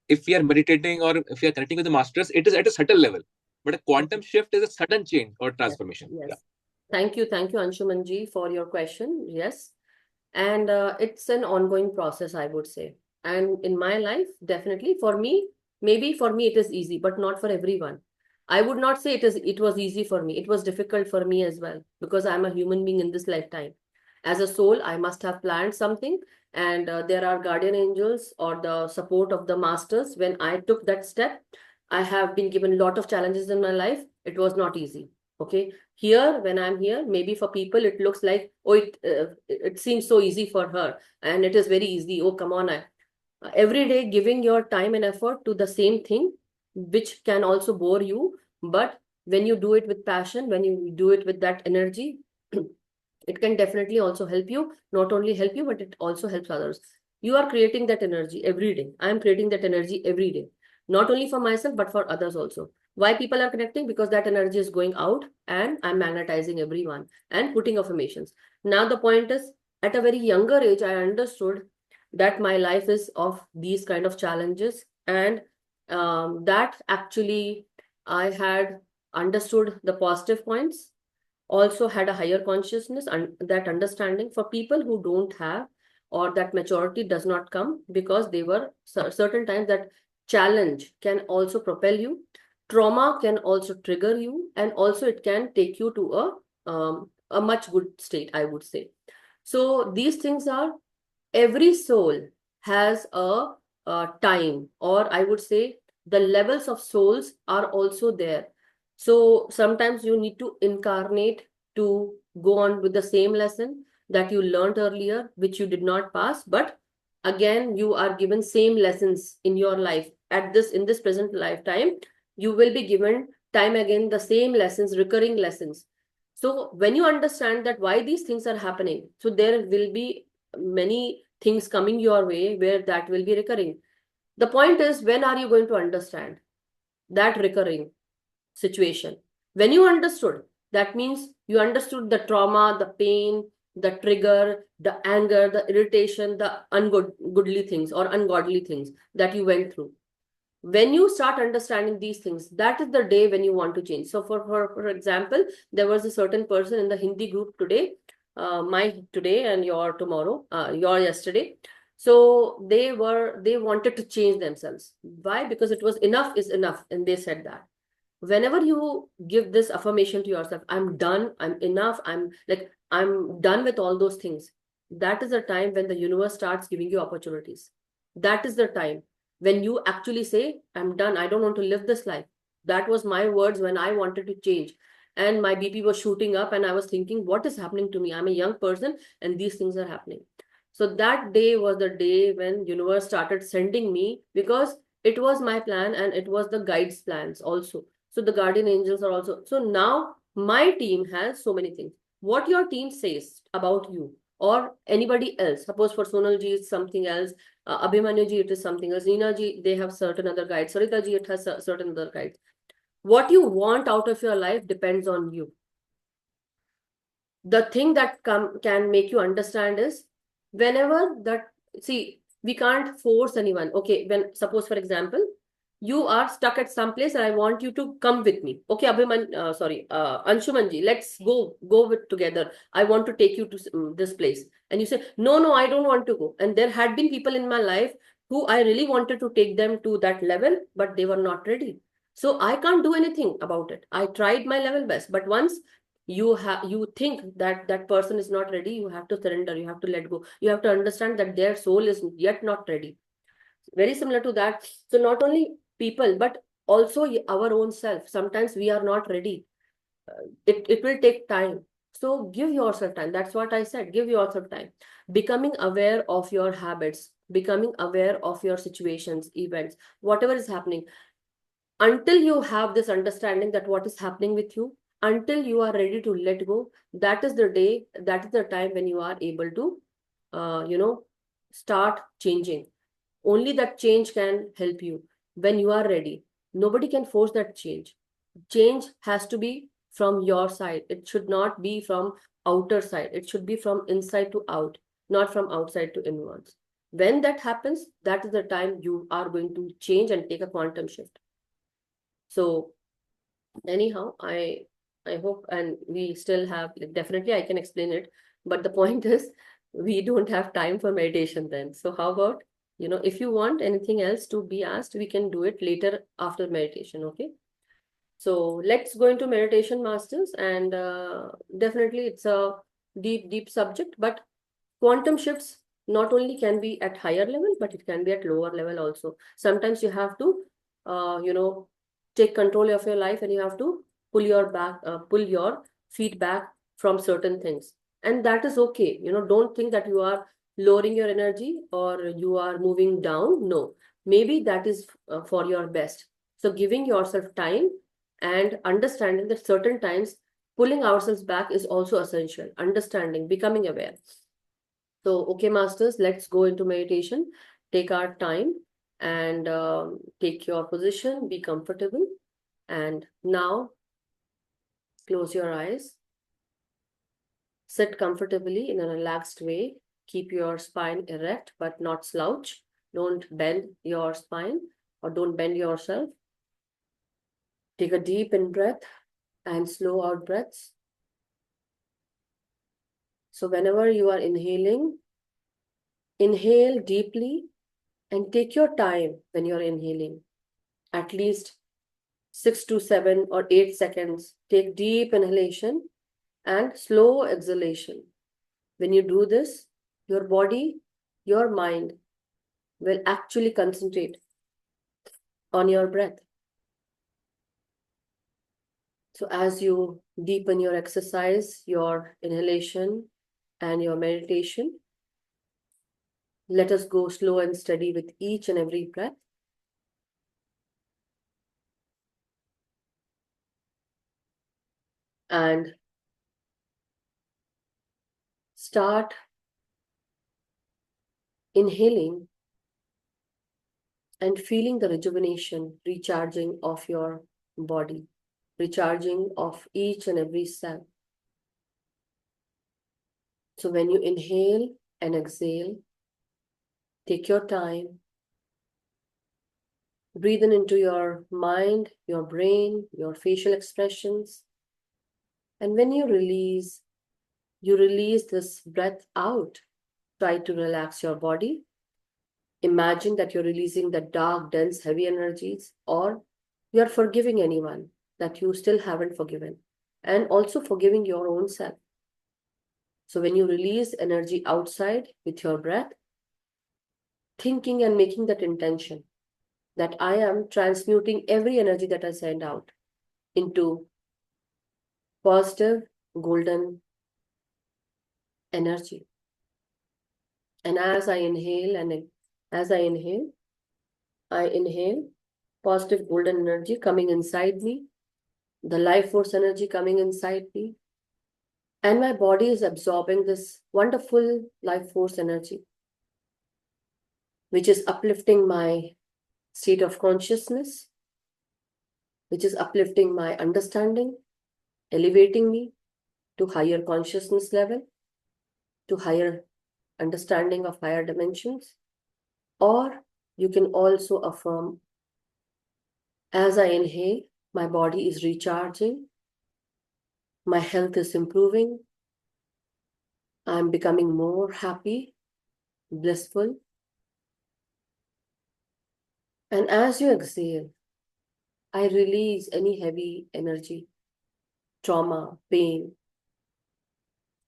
if we are meditating or if we are connecting with the masters, it is at a subtle level, but a quantum Okay. shift is a sudden change or Yes. transformation. Yeah. Yes. Thank you, Anshumanji, for your question. Yes. And it's an ongoing process, I would say. And in my life, definitely for me, maybe for me it is easy, but not for everyone. I would not say it was easy for me. It was difficult for me as well because I'm a human being in this lifetime. As a soul, I must have planned something, and there are guardian angels or the support of the masters. When I took that step, I have been given a lot of challenges in my life. It was not easy. Okay, here when I'm here, maybe for people it looks like, oh, it seems so easy for her and it is very easy. Oh, come on. Every day giving your time and effort to the same thing, which can also bore you, but when you do it with passion, when you do it with that energy, it can definitely also help you. Not only help you, but it also helps others. You are creating that energy every day. I am creating that energy every day, not only for myself but for others also. Why people are connecting? Because that energy is going out and I'm magnetizing everyone and putting affirmations. Now the point is, at a very younger age I understood that my life is of these kind of challenges, and that actually I had understood the positive points, also had a higher consciousness and that understanding. For people who don't have, or that maturity does not come, because they were certain times that challenge can also propel you, trauma can also trigger you, and also it can take you to a much good state, I would say. So these things are, every soul has a time, or I would say the levels of souls are also there. So sometimes you need to incarnate to go on with the same lesson. that you learned earlier, which you did not pass, but again, you are given same lessons in your life. In this present lifetime, you will be given time again the same lessons, recurring lessons. So when you understand that why these things are happening, so there will be many things coming your way where that will be recurring. The point is, when are you going to understand that recurring situation? When you understood, that means you understood the trauma, the pain, the trigger, the anger, the irritation, the ungoodly things or ungodly things that you went through. When you start understanding these things, that is the day when you want to change. So for example, there was a certain person in the Hindi group today, my today and your tomorrow, your yesterday. So they wanted to change themselves. Why? Because it was enough is enough, and they said that whenever you give this affirmation to yourself, I'm done, I'm enough, I'm done with all those things, that is the time when the universe starts giving you opportunities. That is the time when you actually say, I'm done, I don't want to live this life. That was my words when I wanted to change, and my BP was shooting up, and I was thinking, what is happening to me? I'm a young person and these things are happening. So that day was the day when universe started sending me, because it was my plan and it was the guides plans also. So the guardian angels are also. So now my team has so many things. What your team says about you or anybody else, suppose for Sonal ji it's something else, Abhimanyu ji it is something else, Neena ji they have certain other guides, Sarita ji it has certain other guides. What you want out of your life depends on you. The thing that can make you understand is, whenever that, see, we can't force anyone. Okay, when suppose for example, you are stuck at some place and I want you to come with me. Okay, Anshuman ji, let's go with together. I want to take you to this place. And you say, no, I don't want to go. And there had been people in my life who I really wanted to take them to that level, but they were not ready. So I can't do anything about it. I tried my level best, but once you think that that person is not ready, you have to surrender, you have to let go, you have to understand that their soul is yet not ready. Very similar to that. So not only people, but also our own self, sometimes we are not ready. It will take time. So give yourself time. That's what I said, give yourself time. Becoming aware of your habits, becoming aware of your situations, events, whatever is happening, until you have this understanding that what is happening with you, until you are ready to let go, that is the day, that is the time when you are able to start changing. Only that change can help you when you are ready. Nobody can force that change. Change has to be from your side. It should not be from outer side. It should be from inside to out, not from outside to inwards. When that happens, that is the time you are going to change and take a quantum shift. So anyhow, I hope, and we still have, definitely I can explain it, but the point is we don't have time for meditation then. So how about, if you want anything else to be asked, we can do it later after meditation. Okay, so let's go into meditation, masters, and definitely it's a deep subject, but quantum shifts not only can be at higher level, but it can be at lower level also. Sometimes you have to uh, you know take control of your life, and you have to pull your feet back from certain things, and that is okay. Don't think that you are lowering your energy or you are moving down. No, maybe that is for your best. So giving yourself time and understanding that certain times pulling ourselves back is also essential. Understanding, becoming aware. So, okay, masters, let's go into meditation. Take our time and take your position, be comfortable. And now close your eyes. Sit comfortably in a relaxed way. Keep your spine erect but not slouch. Don't bend your spine or don't bend yourself. Take a deep in breath and slow out breaths. So, whenever you are inhaling, inhale deeply and take your time when you're inhaling. At least 6 to 7 or 8 seconds. Take deep inhalation and slow exhalation. When you do this, your body, your mind will actually concentrate on your breath. So as you deepen your exercise, your inhalation and your meditation. Let us go slow and steady with each and every breath. And start inhaling and feeling the rejuvenation, recharging of your body, recharging of each and every cell. So when you inhale and exhale, take your time, breathe in into your mind, your brain, your facial expressions. And when you release this breath out. Try to relax your body. Imagine that you're releasing the dark, dense, heavy energies, or you're forgiving anyone that you still haven't forgiven, and also forgiving your own self. So when you release energy outside with your breath, thinking and making that intention that I am transmuting every energy that I send out into positive, golden energy. And as I inhale I inhale positive golden energy coming inside me, the life force energy coming inside me, and my body is absorbing this wonderful life force energy, which is uplifting my state of consciousness, which is uplifting my understanding, elevating me to higher consciousness level, to higher understanding of higher dimensions. Or you can also affirm, as I inhale, my body is recharging, my health is improving, I'm becoming more happy, blissful. And as you exhale, I release any heavy energy, trauma, pain,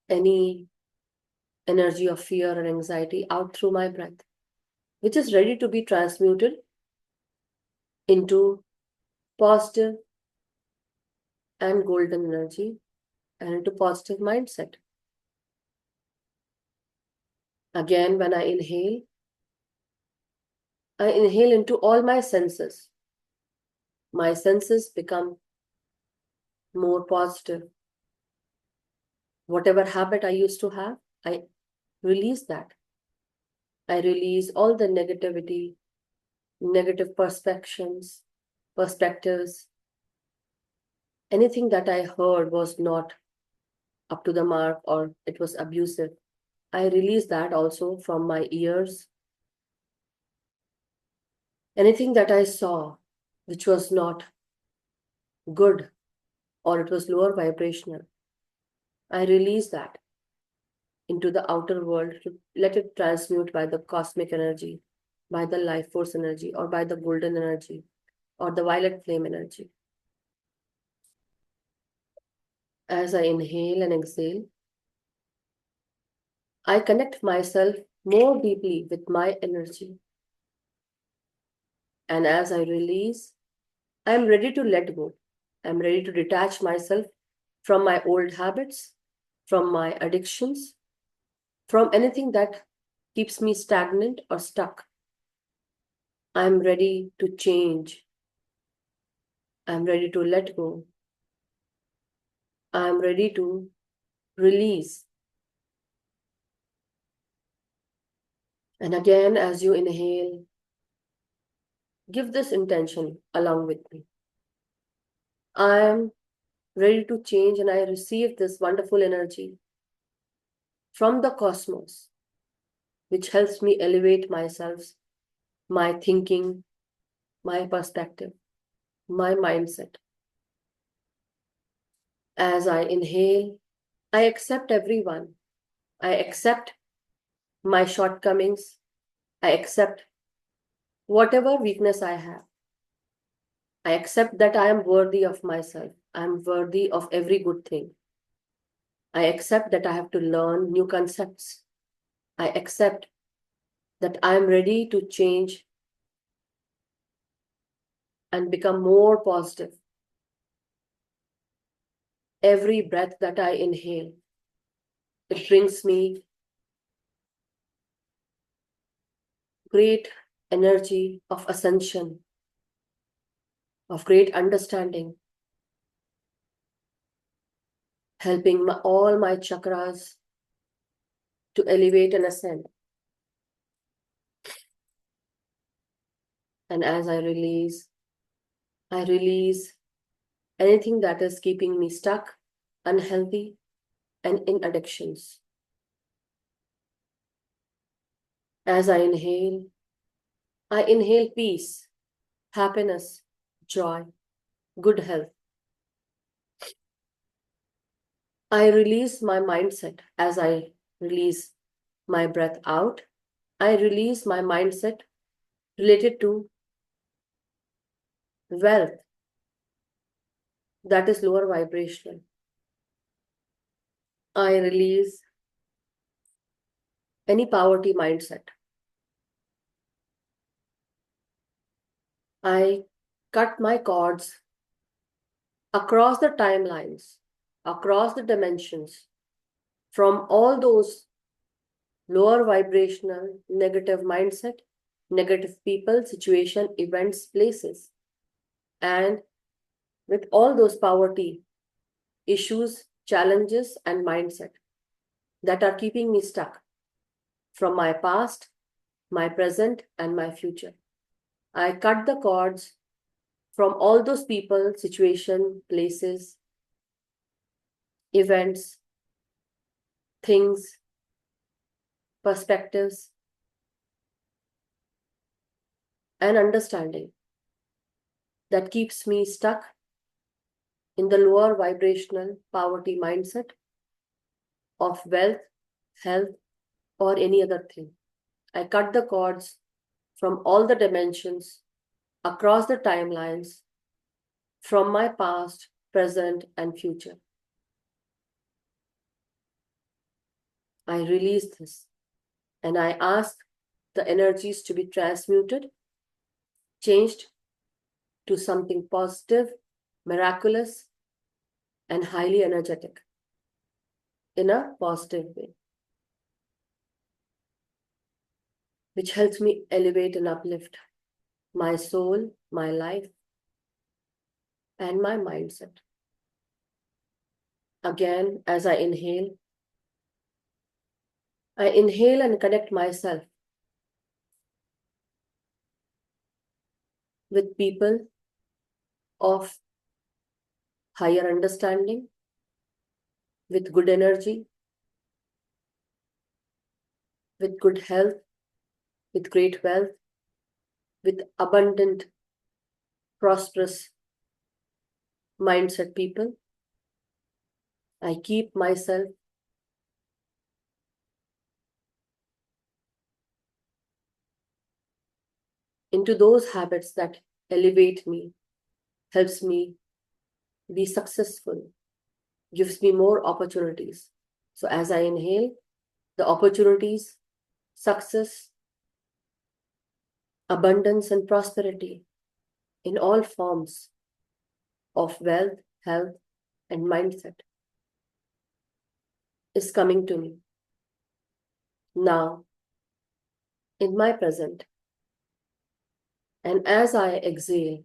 any energy of fear and anxiety out through my breath, which is ready to be transmuted into positive and golden energy and into positive mindset. Again, when I inhale into all my senses. My senses become more positive. Whatever habit I used to have, I release that. I release all the negativity, negative perspectives. Anything that I heard was not up to the mark or it was abusive. I release that also from my ears. Anything that I saw which was not good or it was lower vibrational, I release that into the outer world to let it transmute by the cosmic energy, by the life force energy, or by the golden energy, or the violet flame energy. As I inhale and exhale, I connect myself more deeply with my energy. And as I release, I am ready to let go. I'm ready to detach myself from my old habits, from my addictions, from anything that keeps me stagnant or stuck. I'm ready to change. I'm ready to let go. I'm ready to release. And again, as you inhale, give this intention along with me. I am ready to change and I receive this wonderful energy from the cosmos, which helps me elevate myself, my thinking, my perspective, my mindset. As I inhale, I accept everyone. I accept my shortcomings. I accept whatever weakness I have. I accept that I am worthy of myself. I am worthy of every good thing. I accept that I have to learn new concepts. I accept that I am ready to change and become more positive. Every breath that I inhale, It brings me great energy of ascension, of great understanding, helping all my chakras to elevate and ascend. And as I release anything that is keeping me stuck, unhealthy, and in addictions. As I inhale peace, happiness, joy, good health. I release my mindset as I release my breath out. I release my mindset related to wealth that is lower vibrational. I release any poverty mindset. I cut my cords across the timelines, across the dimensions, from all those lower vibrational negative mindset, negative people, situation, events, places, and with all those poverty issues, challenges, and mindset that are keeping me stuck from my past, my present, and my future. I cut the cords from all those people, situation, places, events, things, perspectives, and understanding that keeps me stuck in the lower vibrational poverty mindset of wealth, health, or any other thing. I cut the cords from all the dimensions, across the timelines, from my past, present, and future. I release this and I ask the energies to be transmuted, changed to something positive, miraculous, and highly energetic in a positive way, which helps me elevate and uplift my soul, my life, and my mindset. Again, as I inhale and connect myself with people of higher understanding, with good energy, with good health, with great wealth, with abundant, prosperous mindset people. I keep myself into those habits that elevate me, helps me be successful, gives me more opportunities. So as I inhale, the opportunities, success, abundance, and prosperity in all forms of wealth, health, and mindset is coming to me now in my present. And as I exhale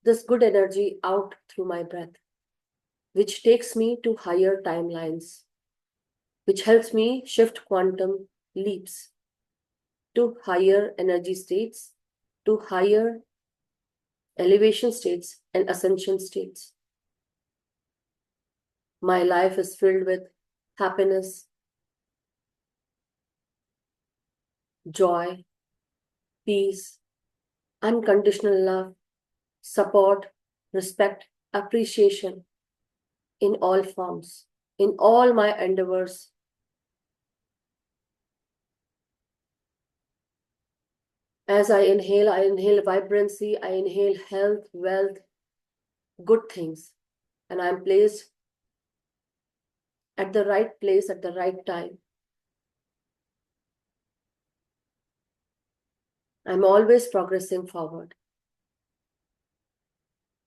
this good energy out through my breath, which takes me to higher timelines, which helps me shift quantum leaps to higher energy states, to higher elevation states and ascension states. My life is filled with happiness, joy, peace, unconditional love, support, respect, appreciation in all forms, in all my endeavors. As I inhale vibrancy, I inhale health, wealth, good things, and I'm placed at the right place at the right time. I'm always progressing forward,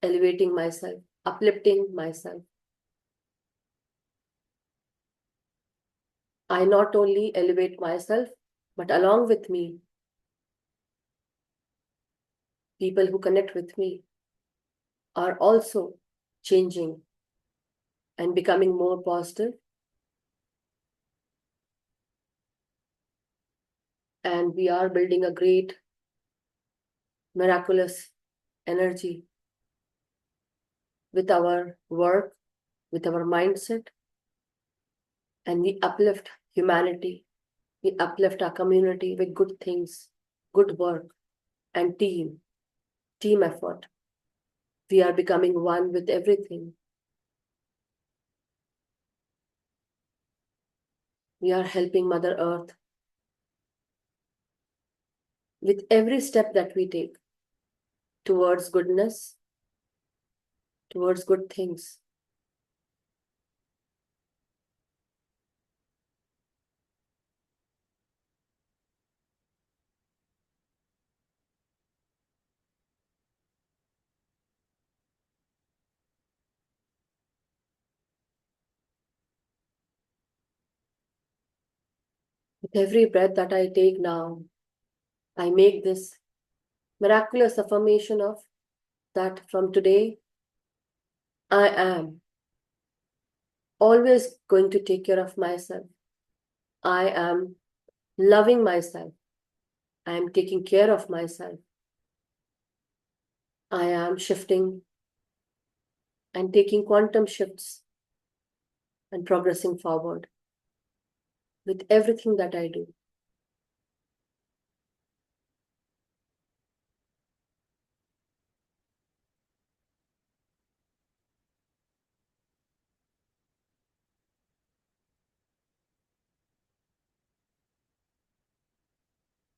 elevating myself, uplifting myself. I not only elevate myself, but along with me, people who connect with me are also changing and becoming more positive, and we are building a great, miraculous energy with our work, with our mindset, and we uplift humanity. We uplift our community with good things, good work, and team effort. We are becoming one with everything. We are helping Mother Earth with every step that we take towards goodness, towards good things. With every breath that I take now, I make this miraculous affirmation of that from today, I am always going to take care of myself. I am loving myself. I am taking care of myself. I am shifting and taking quantum shifts and progressing forward with everything that I do.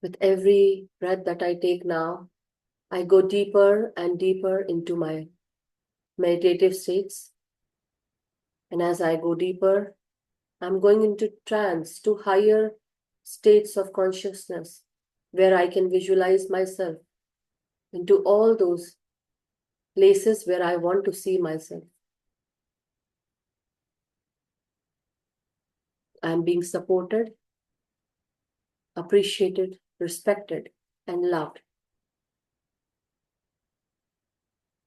With every breath that I take now, I go deeper and deeper into my meditative states. And as I go deeper, I'm going into trance, to higher states of consciousness, where I can visualize myself into all those places where I want to see myself. I'm being supported, appreciated, respected, and loved.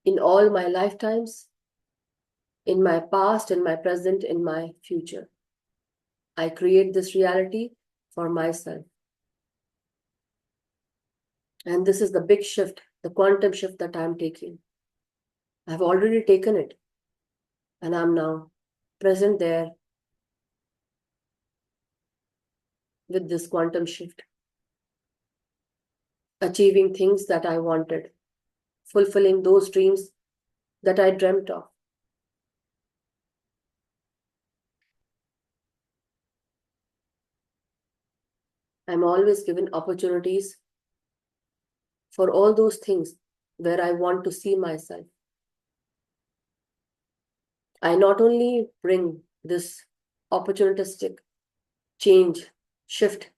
In all my lifetimes, in my past, in my present, in my future. I create this reality for myself. And this is the big shift, the quantum shift that I'm taking. I've already taken it. And I'm now present there with this quantum shift, achieving things that I wanted, fulfilling those dreams that I dreamt of. I'm always given opportunities for all those things where I want to see myself. I not only bring this opportunistic change, shift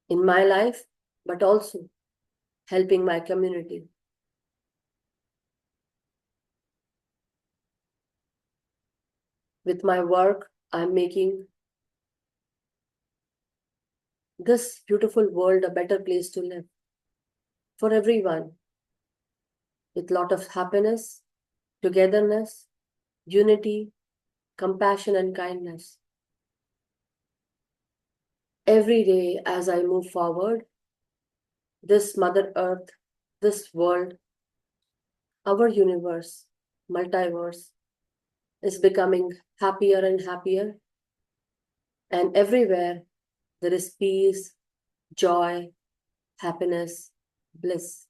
in my life, but also helping my community. With my work, I'm making this beautiful world a better place to live for everyone, with a lot of happiness, togetherness, unity, compassion, and kindness. Every day as I move forward, this Mother Earth, this world, our universe, multiverse, is becoming happier and happier. And everywhere there is peace, joy, happiness, bliss,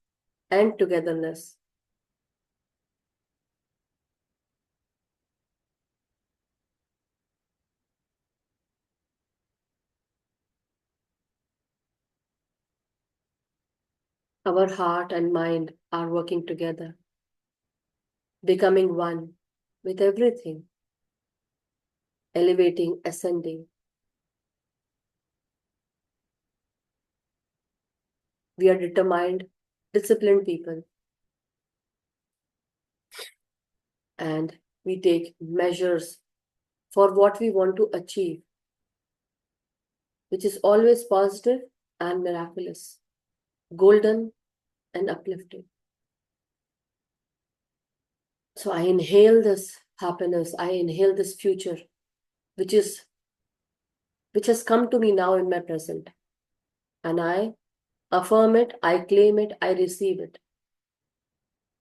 and togetherness. Our heart and mind are working together, becoming one with everything, elevating, ascending. We are determined, disciplined people, and we take measures for what we want to achieve. which is always positive and miraculous, golden and uplifting. So I inhale this happiness, I inhale this future, which has come to me now in my present. And I affirm it, I claim it, I receive it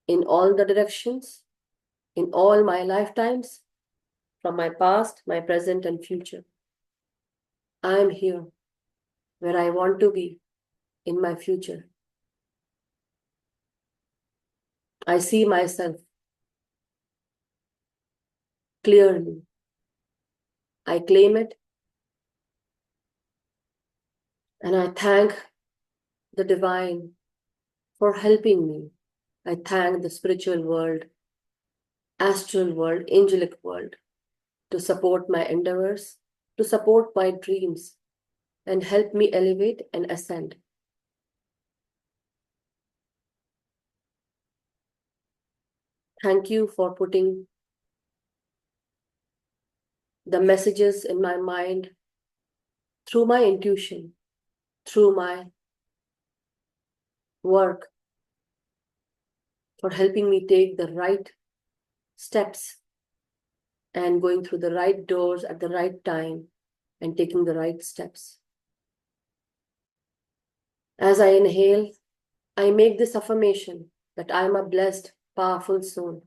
in all the directions, in all my lifetimes, from my past, my present, and future. I am here where I want to be in my future. I see myself clearly. I claim it, and I thank the divine for helping me. I thank the spiritual world, astral world, angelic world to support my endeavors, to support my dreams, and help me elevate and ascend. Thank you for putting the messages in my mind through my intuition, through my work, for helping me take the right steps and going through the right doors at the right time and taking the right steps. As I inhale, I make this affirmation that I am a blessed, powerful soul.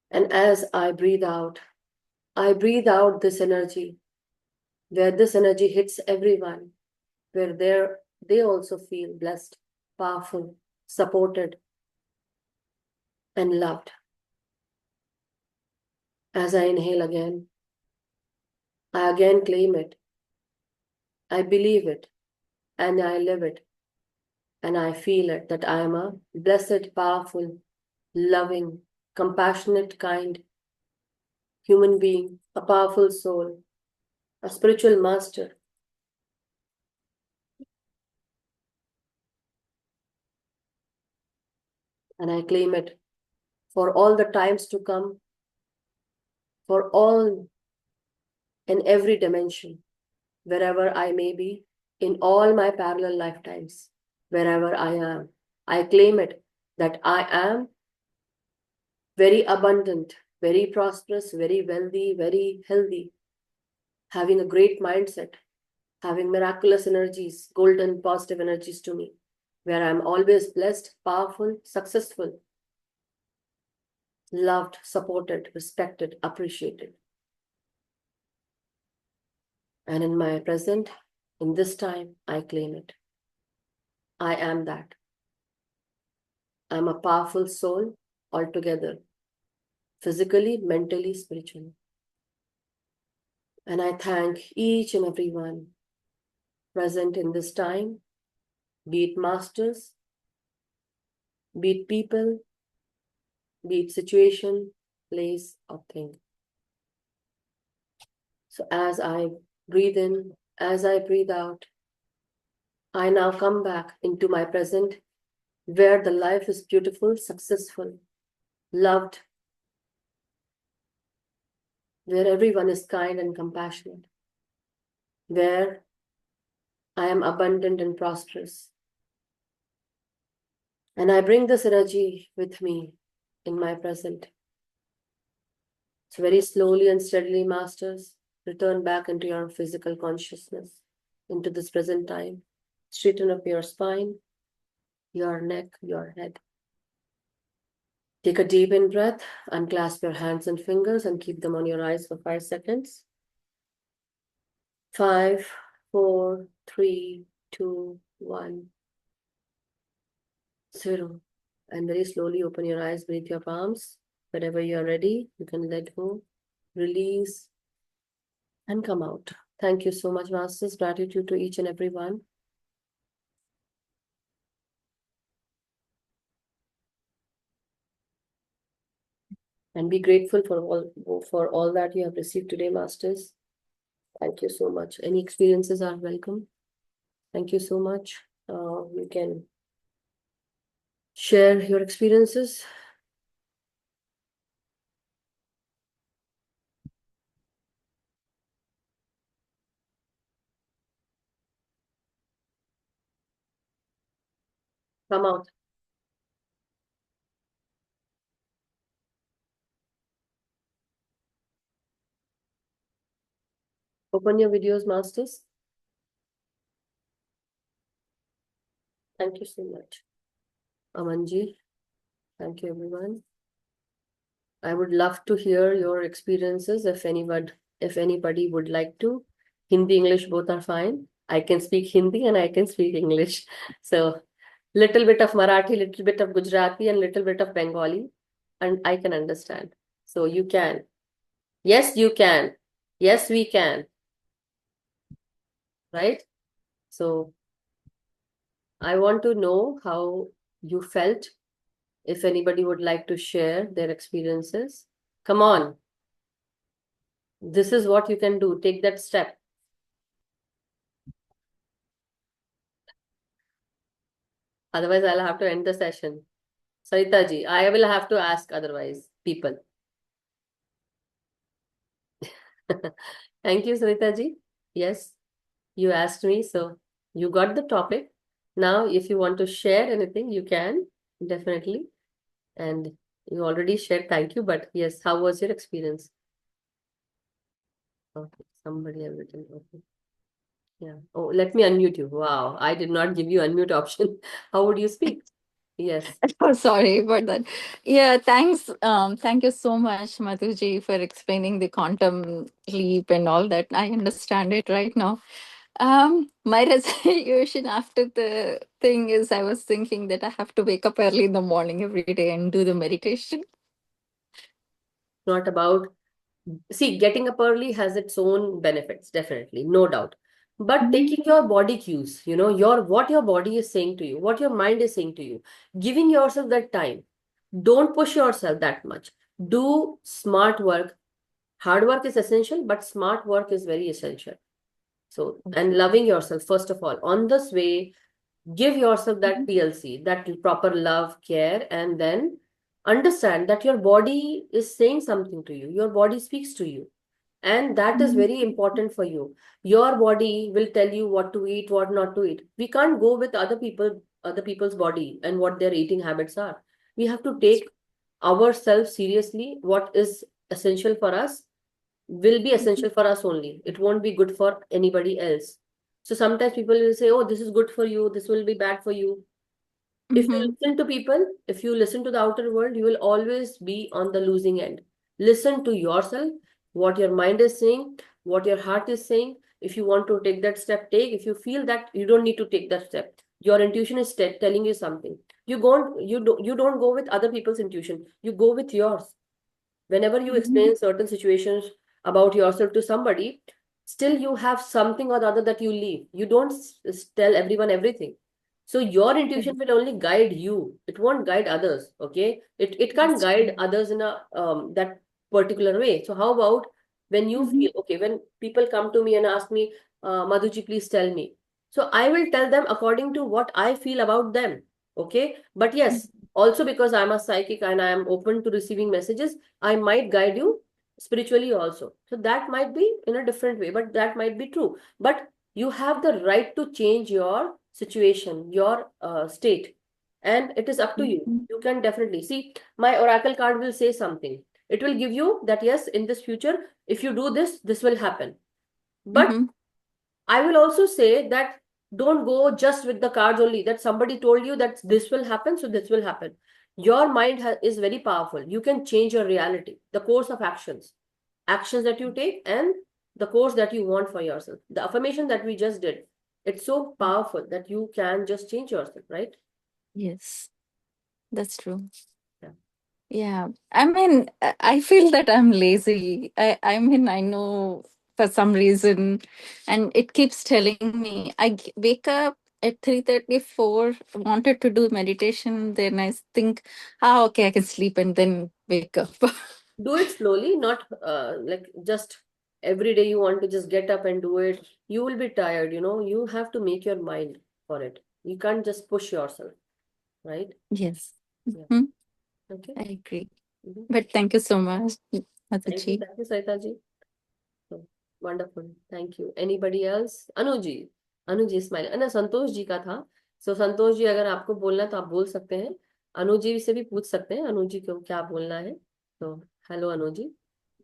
And as I breathe out this energy, where this energy hits everyone, where they also feel blessed, powerful, supported, and loved. As I inhale again, I again claim it. I believe it, and I live it, and I feel it that I am a blessed, powerful, loving, compassionate, kind human being, a powerful soul, a spiritual master. And I claim it for all the times to come, for all in every dimension, wherever I may be, in all my parallel lifetimes, wherever I am. I claim it that I am very abundant, very prosperous, very wealthy, very healthy, having a great mindset, having miraculous energies, golden positive energies to me, where I'm always blessed, powerful, successful, loved, supported, respected, appreciated. And in my present, in this time, I claim it. I am that. I'm a powerful soul altogether, physically, mentally, spiritually. And I thank each and every one present in this time, be it masters, be it people, be it situation, place, or thing. So as I breathe in, as I breathe out, I now come back into my present, where the life is beautiful, successful, loved, where everyone is kind and compassionate, where I am abundant and prosperous. And I bring this energy with me in my present. So very slowly and steadily, masters, return back into your physical consciousness, into this present time. Straighten up your spine, your neck, your head. Take a deep in breath, unclasp your hands and fingers and keep them on your eyes for 5 seconds. 5, 4, 3, 2, 1, 0. And very slowly open your eyes, breathe your palms. Whenever you're ready, you can let go, release, and come out. Thank you so much, Masters. Gratitude to each and every one. And be grateful for all that you have received today, Masters. Thank you so much. Any experiences are welcome. Thank you so much. You can share your experiences. Come out. Open your videos, masters. Thank you so much. Amanji, thank you everyone. I would love to hear your experiences if anybody would like to. Hindi, English, both are fine. I can speak Hindi and I can speak English. So little bit of Marathi, little bit of Gujarati, and little bit of Bengali, and I can understand. So you can. Yes, you can. Yes, we can. Right? So I want to know how you felt. If anybody would like to share their experiences, come on. This is what you can do. Take that step. Otherwise, I'll have to end the session. Sarita ji, I will have to ask otherwise, people. Thank you, Sarita ji. Yes, you asked me, so you got the topic. Now, if you want to share anything, you can definitely. And you already shared, thank you. But yes, how was your experience? Okay, somebody has written. Okay. Yeah. Oh, let me unmute you. Wow, I did not give you unmute option. How would you speak? Yes. Oh, sorry about that. Yeah, thanks. Thank you so much, Madhuji, for explaining the quantum leap and all that. I understand it right now. My resolution after the thing is I was thinking that I have to wake up early in the morning every day and do the meditation. Not about, see, getting up early has its own benefits, definitely, no doubt. But Mhm. taking your body cues, your what your body is saying to you, what your mind is saying to you, giving yourself that time. Don't push yourself that much. Do smart work. Hard work is essential, but smart work is very essential. So, and loving yourself, first of all, on this way, give yourself that Mhm. TLC, that proper love, care, and then understand that your body is saying something to you. Your body speaks to you. And that is Mhm. very important for you. Your body will tell you what to eat, what not to eat. We can't go with other people's body and what their eating habits are. We have to take ourselves seriously. What is essential for us will be essential for us only. It won't be good for anybody else. So sometimes people will say, oh, this is good for you, this will be bad for you. If you Mhm. listen to people, if you listen to the outer world, you will always be on the losing end. Listen to yourself, what your mind is saying, what your heart is saying. If you want to take that step, take. If you feel that you don't need to take that step, your intuition is telling you something. You don't go with other people's intuition. You go with yours. Whenever you Mhm. explain certain situations about yourself to somebody, still you have something or the other that you leave. You don't tell everyone everything. So your intuition will only guide you. It won't guide others. Okay. It can't That's guide true. others in a that particular way. So how about when you Mhm. feel okay, when people come to me and ask me, Madhuji, please tell me. So I will tell them according to what I feel about them. Okay. But yes, also because I'm a psychic and I am open to receiving messages, I might guide you spiritually also. So that might be in a different way, but that might be true. But you have the right to change your situation, your state, and it is up to you. Mhm. You can definitely see my oracle card will say something. It will give you that yes, in this future, if you do this, this will happen. But Mhm. I will also say that don't go just with the cards only, that somebody told you that this will happen, so this will happen. Your mind is very powerful. You can change your reality, the course of actions that you take, and the course that you want for yourself. The affirmation that we just did, it's so powerful that you can just change yourself, right? Yes, that's true. Yeah. Yeah, I mean, I feel that I'm lazy. I mean, I know for some reason, and it keeps telling me. Wake up at 3:34, wanted to do meditation, then I think, okay, I can sleep and then wake up. Do it slowly, not like just every day you want to just get up and do it. You will be tired, you have to make your mind for it. You can't just push yourself, right? Yes. Yeah. Mhm, Okay. I agree. Mhm. But thank you so much, Madhuji. Thank you, Saita ji. So, wonderful. Thank you. Anybody else? Anuji. Anuji is smiling. Santosh ji ka tha. सो संतोष जी, अगर आपको बोलना है तो आप बोल सकते हैं। अनु जी से भी पूछ सकते हैं, अनु जी को क्या बोलना है। तो hello Anu ji.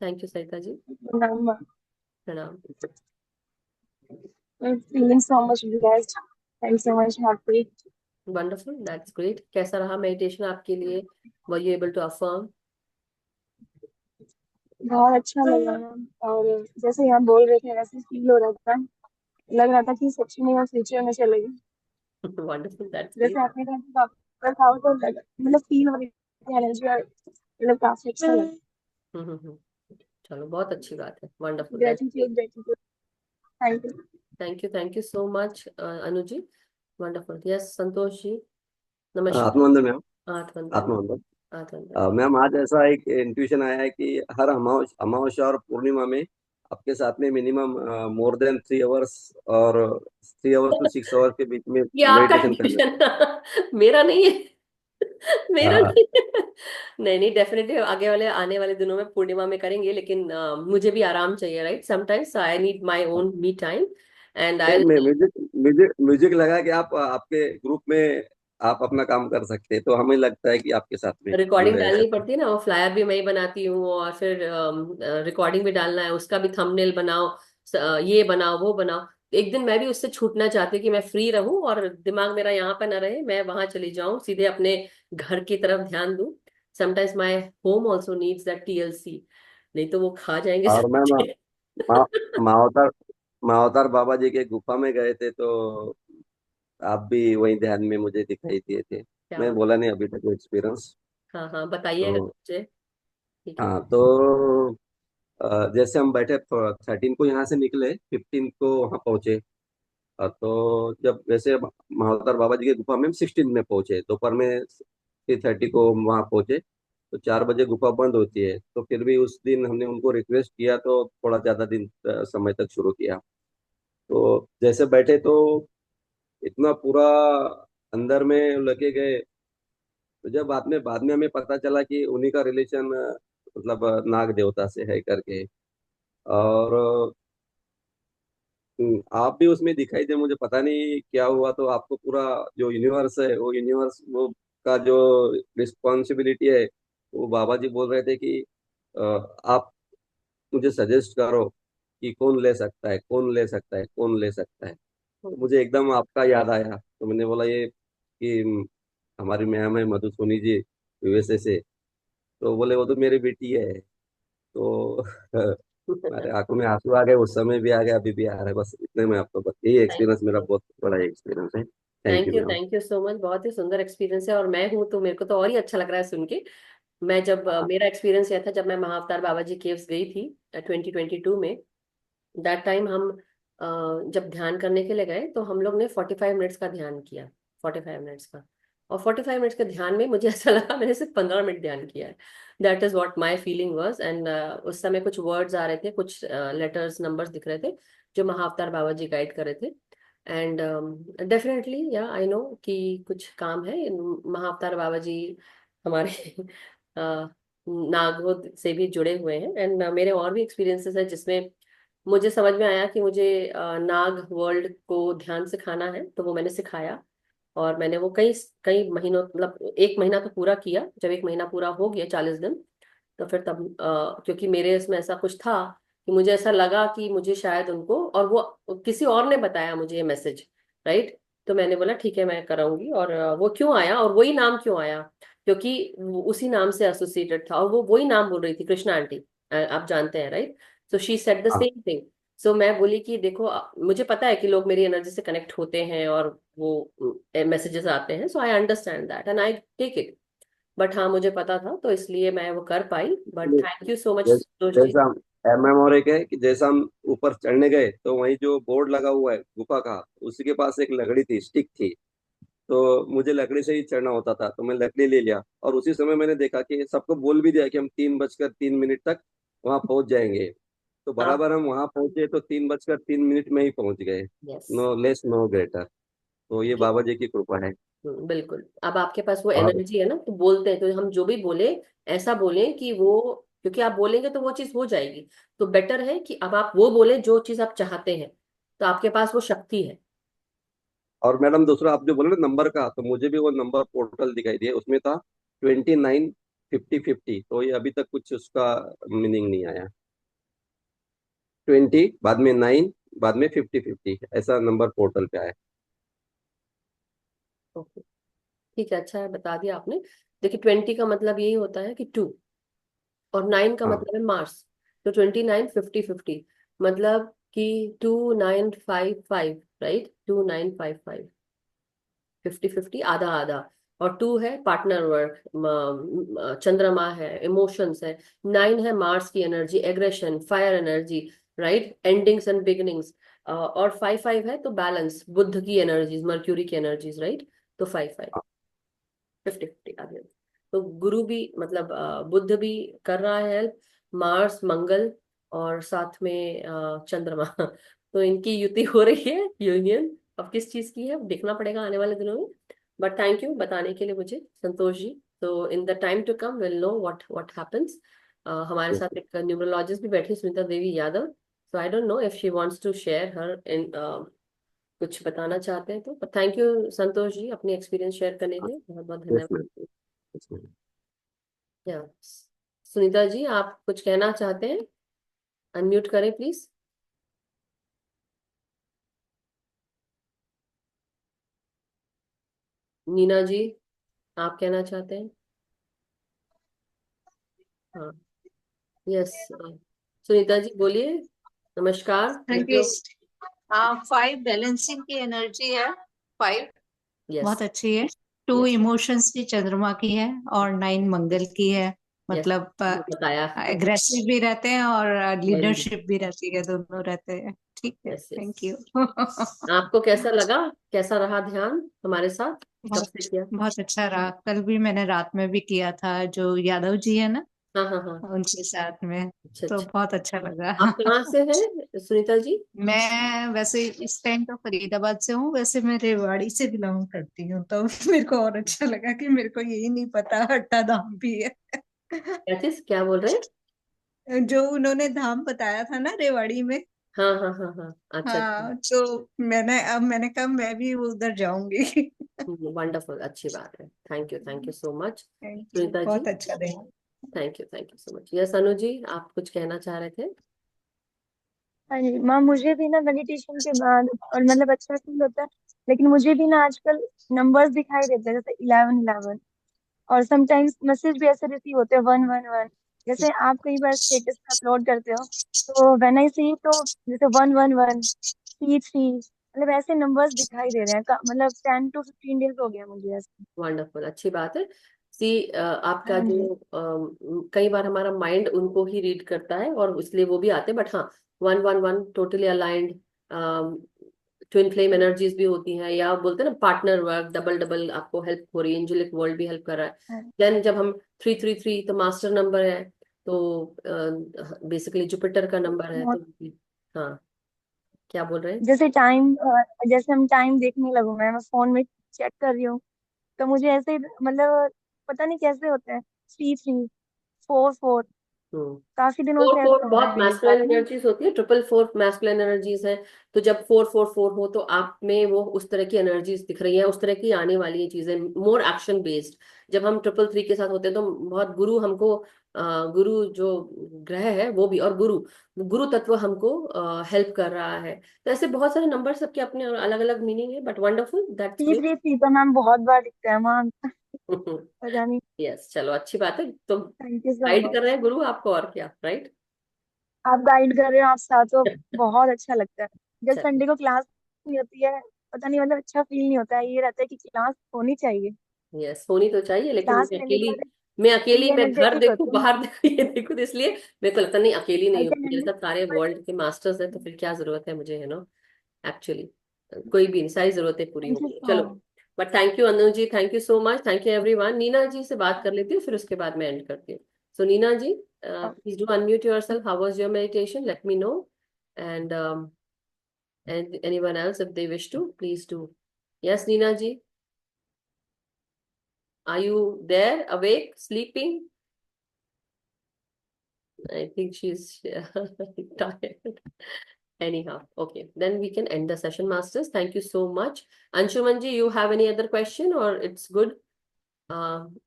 Thank you Sarita ji. I'm प्रणाम। feeling so much blessed. I'm so much happy. Wonderful, that's great. कैसा रहा मेडिटेशन आपके लिए? Were you able to affirm? बहुत अच्छा लगा मैम। और जैसे यहाँ बोल रहे थे वैसे फील हो रहा था, लग रहा था कि सच्ची में मैं फ्यूचर में चलेगी। Wonderful, that's great. जैसे आपने कहा कि वापस आओ तो मतलब फील हो रही थी एनर्जी, और मतलब काफी अच्छा लगा। हम्म। चलो, बहुत अच्छी बात है। Wonderful, that's gratitude, great. Gratitude. Thank you. Thank you so much Anu ji. Wonderful. Yes Santosh ji, नमस्कार। आत्मवंदन मैम। आत्मवंदन। आत्मवंदन। आत्मवंदन। मैम, आज ऐसा एक इंट्यूशन आया है कि हर अमावस्या और पूर्णिमा में आपके साथ में मिनिमम मोर देन 3 आवर्स और 3 आवर्स टू 6 आवर्स के बीच में ये आपका मेडिटेशन करना। ट्यूशन मेरा नहीं है। मेरा हाँ, नहीं है। नहीं नहीं, डेफिनेटली आगे वाले आने वाले दिनों में पूर्णिमा में करेंगे, लेकिन मुझे भी आराम चाहिए, right? Sometimes I need my own me time and I. नहीं, म्यूजिक म्यूजिक म्यूजिक लगा कि आप आपके ग्रुप में आप अपना काम कर सकते हैं, तो हमें लगता है कि आपके साथ में रिकॉर्डिंग जुड़े रह डालनी सकते पड़ती है ना, वो फ्लायर भी मैं ही बनाती हूँ, और फिर रिकॉर्डिंग भी डालना है, उसका भी थंबनेल बनाओ, ये बनाओ वो बनाओ। एक दिन मैं भी उससे छूटना चाहती हूँ कि मैं फ्री रहूं और दिमाग मेरा यहाँ पे ना रहे, मैं वहां चली जाऊं, सीधे अपने घर की तरफ ध्यान दूं। Sometimes my home also needs that TLC, नहीं तो वो खा जाएंगे हैं। और सब मैं बच्चे। मा, मावतार मावतार बाबा जी के गुफा में गए थे, तो आप भी वही ध्यान में मुझे दिखाई दिए थे। क्या मैं बात। बोला नहीं अभी तक एक्सपीरियंस। हाँ हाँ, बताइएगा तो मुझे। ठीक है। हाँ, तो जैसे हम बैठे 13 को यहाँ से निकले, 15 को वहाँ पहुंचे। तो जब वैसे महावतार बाबा जी की गुफा में हम 16 में पहुंचे, दोपहर में 3:30 को हम वहाँ पहुंचे। तो 4 बजे गुफा बंद होती है, तो फिर भी उस दिन हमने उनको रिक्वेस्ट किया, तो थोड़ा ज्यादा दिन समय तक शुरू किया। तो जैसे बैठे तो इतना पूरा अंदर में लगे गए। तो जब बाद में हमें पता चला कि उन्हीं का रिलेशन मतलब नाग देवता से है करके। और आप भी उसमें दिखाई दे, मुझे पता नहीं क्या हुआ, तो आपको पूरा जो यूनिवर्स है, वो यूनिवर्स वो का जो रिस्पॉन्सिबिलिटी है, वो बाबा जी बोल रहे थे कि अ, आप मुझे सजेस्ट करो कि कौन ले सकता है, कौन ले सकता है, कौन ले सकता है। तो मुझे एकदम आपका याद आया, तो मैंने बोला ये कि हमारी मैम है मधु सोनी जी, यूएसए से। तो बोले वो तो मेरी बेटी है। तो मेरे आंखों में आंसू आ गए, उस समय भी आ गए, अभी भी आ रहा है। बस इतने में आपको बस यही थैंक एक्सपीरियंस, मेरा यू। बहुत बड़ा एक्सपीरियंस है। Thank you ma'am. Thank you so much. बहुत ही सुंदर एक्सपीरियंस है, और मैं हूँ तो मेरे को तो और ही अच्छा लग रहा है सुन के। मैं जब हाँ, मेरा एक्सपीरियंस यह था, जब मैं महाअवतार बाबा जी केव्स गई थी 2022 में। दैट टाइम हम जब ध्यान करने के लिए गए, तो हम लोग ने 45 मिनट्स का ध्यान किया। 45 मिनट्स का। और 45 मिनट्स के ध्यान में मुझे ऐसा लगा मैंने सिर्फ 15 मिनट ध्यान किया है। That is what my feeling was. And उस समय कुछ वर्ड्स आ रहे थे, कुछ लेटर्स नंबर्स दिख रहे थे, जो महाअवतार बाबा जी गाइड कर रहे थे। एंड डेफिनेटली या आई नो कि कुछ काम है। महाअवतार बाबा जी हमारे नागोद से भी जुड़े हुए हैं। एंड मेरे और भी एक्सपीरियंसेस है, जिसमें मुझे समझ में आया कि मुझे नाग वर्ल्ड को ध्यान सिखाना है, तो वो मैंने सिखाया। और मैंने वो कई कई महीनों, मतलब 1 महीना तो पूरा किया। जब 1 महीना पूरा हो गया, 40 दिन, तो फिर तब क्योंकि मेरे इसमें ऐसा कुछ था कि मुझे ऐसा लगा कि मुझे शायद उनको, और वो किसी और ने बताया मुझे ये मैसेज, राइट? तो मैंने बोला ठीक है, मैं कराऊंगी। और वो क्यों आया और वही नाम क्यों आया? क्योंकि वो उसी नाम से एसोसिएटेड था, और वो वही नाम बोल रही थी, कृष्णा आंटी। आप जानते हैं, right? So she said the हाँ, सेम थिंग। सो मैं बोली कि देखो, मुझे पता है कि लोग मेरी एनर्जी से कनेक्ट होते हैं, और वो मैसेजेस आते हैं, so I understand that and I take it. But हाँ, मुझे पता था, तो इसलिए मैं वो कर पाई। But thank you so much जै- संतोष जी। जैसा एमएम और एक है कि जैसा हम ऊपर चढ़ने गए, तो वहीं जो बोर्ड लगा हुआ है गुफा का, उसी के पास एक लकड़ी थी, स्टिक थी। तो मुझे लकड़ी से ही चढ़ना होता था, तो मैं लकड़ी ले लिया, और उसी समय मैंने देखा कि सबको बोल भी दिया कि हम 3:03 तक वहां पहुंच जाएंगे। तो हाँ। बराबर हम वहां पहुंचे, तो 3:03 में ही पहुंच गए। Yes. No less no greater. तो ये बाबा जी की कृपा है। बिल्कुल। अब आपके पास वो और एनर्जी है ना, तो बोलते हैं, तो हम जो भी बोले, ऐसा बोले कि वो, क्योंकि आप बोलेंगे तो वो चीज हो जाएगी। तो बेटर है कि अब आप वो बोले जो चीज आप चाहते हैं, तो आपके पास वो शक्ति है। और मैडम दूसरा आप जो बोले ना नंबर का, तो मुझे भी वो नंबर पोर्टल दिखाई दिया, उसमें था 29 50 50। तो ये अभी तक कुछ उसका मीनिंग नहीं आया। 20 बाद में 9 बाद में 50 50 ऐसा नंबर पोर्टल पे आया। ओके, ठीक है, अच्छा है, बता दिया आपने। देखिए 20 का मतलब यही होता है कि 2, और 9 का हाँ मतलब है मार्स। तो 29 50 50 मतलब कि 2955, राइट, 2955, 50 50, आधा आधा। और 2 है पार्टनर वर्क, चंद्रमा है, इमोशंस है। 9 है मार्स की energy, aggression, fire energy, right, endings and beginnings. और 5 5 है तो बैलेंस, बुद्ध की एनर्जीज, मर्क्यूरी की एनर्जीज, राइट। तो 5 5, 50 50 आ गया। तो गुरु भी मतलब बुद्ध भी कर रहा है हेल्प, मार्स, मंगल, और साथ में चंद्रमा। तो इनकी युति हो रही है, यूनियन। अब किस चीज की है देखना पड़ेगा आने वाले दिनों में। बट थैंक यू बताने के लिए मुझे, संतोष जी। तो in the time to come will know what happens. हमारे yes, साथ एक न्यूमरोलॉजिस्ट भी बैठी, Sunita Devi Yadav. So I don't know if she wants to share her in कुछ बताना चाहते हैं तो। थैंक यू संतोष जी, अपनी एक्सपीरियंस शेयर करने के लिए बहुत बहुत yes, धन्यवाद। ma'am. Yes, ma'am. या सुनीता जी, आप कुछ कहना चाहते हैं? अनम्यूट करें प्लीज। नीना जी, आप कहना चाहते हैं? हाँ, यस, सुनीता जी बोलिए। नमस्कार, थैंक यू। हेलो। हाँ, 5 बैलेंसिंग की एनर्जी है। 5 यस, बहुत अच्छी है। 2 यस, इमोशंस की चंद्रमा की है और 9 मंगल की है। यस, मतलब बताया। एग्रेसिव भी रहते हैं और वेरी, लीडरशिप भी रहती है, दोनों रहते हैं। ठीक है, यस, यस। Thank you. आपको कैसा लगा, कैसा रहा ध्यान हमारे साथ, कब बहुत से किया? बहुत अच्छा रहा। कल भी मैंने रात में भी किया था, जो यादव जी है ना, हाँ हाँ हाँ, उनके साथ में। अच्छा तो अच्छा। बहुत अच्छा आप लगा। कहाँ से हैं सुनीता जी? मैं वैसे इस टाइम तो फरीदाबाद से हूँ, वैसे मैं रेवाड़ी से बिलोंग करती हूँ। तो मेरे को और अच्छा लगा कि मेरे को यही नहीं पता हट्टा धाम भी है। क्या चीज, क्या बोल रहे हैं? जो उन्होंने धाम बताया था ना रेवाड़ी में। हाँ हाँ हाँ हाँ, अच्छा अच्छा। हाँ, तो मैंने कहा मैं भी उधर जाऊंगी। वंडरफुल, अच्छी बात है। Thank you so much thank you, Sunita ji. बहुत अच्छा रहा। Thank you so much. Yes Anu ji, आप कुछ कहना चाह रहे थे? हाँ जी माँ, मुझे भी ना मेडिटेशन के बाद और मतलब अच्छा फील होता है। लेकिन मुझे भी ना आजकल नंबर्स दिखाई देते हैं, जैसे 11 11। और समटाइम्स मैसेज भी ऐसे रिसीव होते हैं 1 1 1। जैसे आप कई बार स्टेटस पे अपलोड करते हो, तो व्हेन आई सी तो जैसे 1 1 1, 3 3, मतलब ऐसे नंबर्स दिखाई दे रहे हैं। मतलब 10 to 15 डेज हो गया मुझे ऐसे। वंडरफुल, अच्छी बात है। सी आपका हाँ जी। जो कई बार हमारा माइंड उनको ही रीड करता है और इसलिए वो भी आते हैं, बट हाँ, 1 1 1 totally aligned. Twin flame energies भी होती हैं, या आप बोलते हैं ना पार्टनर वर्क, डबल डबल आपको हेल्प हो रही है, एंजेलिक वर्ल्ड भी हेल्प कर रहा है। हाँ, देन जब हम 3 3 3 तो मास्टर नंबर है, तो बेसिकली जुपिटर का नंबर है, बहुत। तो हाँ, क्या बोल रहे हैं? जैसे जैसे हम टाइम देखने लगो, मैं फोन में चेक कर रही हूँ, तो मुझे ऐसे मतलब पता नहीं कैसे होते हैं। 3 3 4 4, हम्म। काफी दिनों फोर से फोर ऐसा हो रहा बहुत है मेरे मैस्कुलिन साथ ना। एनर्जीज होती है, 4 4 मैस्कुलिन एनर्जीज है। तो जब 4 4 4 हो तो आप में वो उस तरह की एनर्जीज दिख रही है, उस तरह की आने वाली है चीजें, मोर एक्शन बेस्ड। जब हम 3 3 3 के साथ होते हैं तो बहुत गुरु हमको गुरु जो ग्रह है वो भी, और गुरु गुरु तत्व हमको हेल्प कर रहा है। तो ऐसे बहुत सारे नंबर, सबके अपने अलग अलग मीनिंग है, बट वंडरफुल, दैट्स 3 3 3 तो मैम बहुत बार दिखता है वहाँ। ग्रेट। पता नहीं। यस, चलो अच्छी बात है। तो थैंक यू सो गाइड कर रहे मच। हैं गुरु आपको, और क्या, राइट। आप गाइड कर रहे हो, आप साथ हो, बहुत अच्छा लगता है। जब चलो, संडे को क्लास नहीं होती है, पता नहीं मतलब अच्छा फील नहीं होता है। ये रहता है कि क्लास होनी चाहिए। यस होनी तो चाहिए, लेकिन क्लास लेने के बाद मैं अकेली, फुली मैं घर एनर्जेटिक देखूं होते हैं। बाहर देखूं ये देखूं, तो इसलिए मेरे को लगता नहीं, अकेली नहीं हूँ, मेरे साथ सारे अल्टरनेट। वर्ल्ड के मास्टर्स हैं, तो फिर क्या जरूरत है मुझे, है ना, एक्चुअली कोई भी नहीं, सारी जरूरतें पूरी थैंक यू होंगी, सो चलो। Much. But thank you Anu ji, thank you so much, thank you everyone. Neena ji से बात कर लेती हूँ, फिर उसके बाद मैं एंड करती हूँ। So Neena ji, please do unmute yourself, how was your meditation, let me know. And anyone else if they wish to, please do. Yes, Nina ji, are you there, awake, sleeping? I think she's tired. Anyhow, okay. Then we can end the session, masters. Thank you so much. Anshumanji, you have any other question or it's good?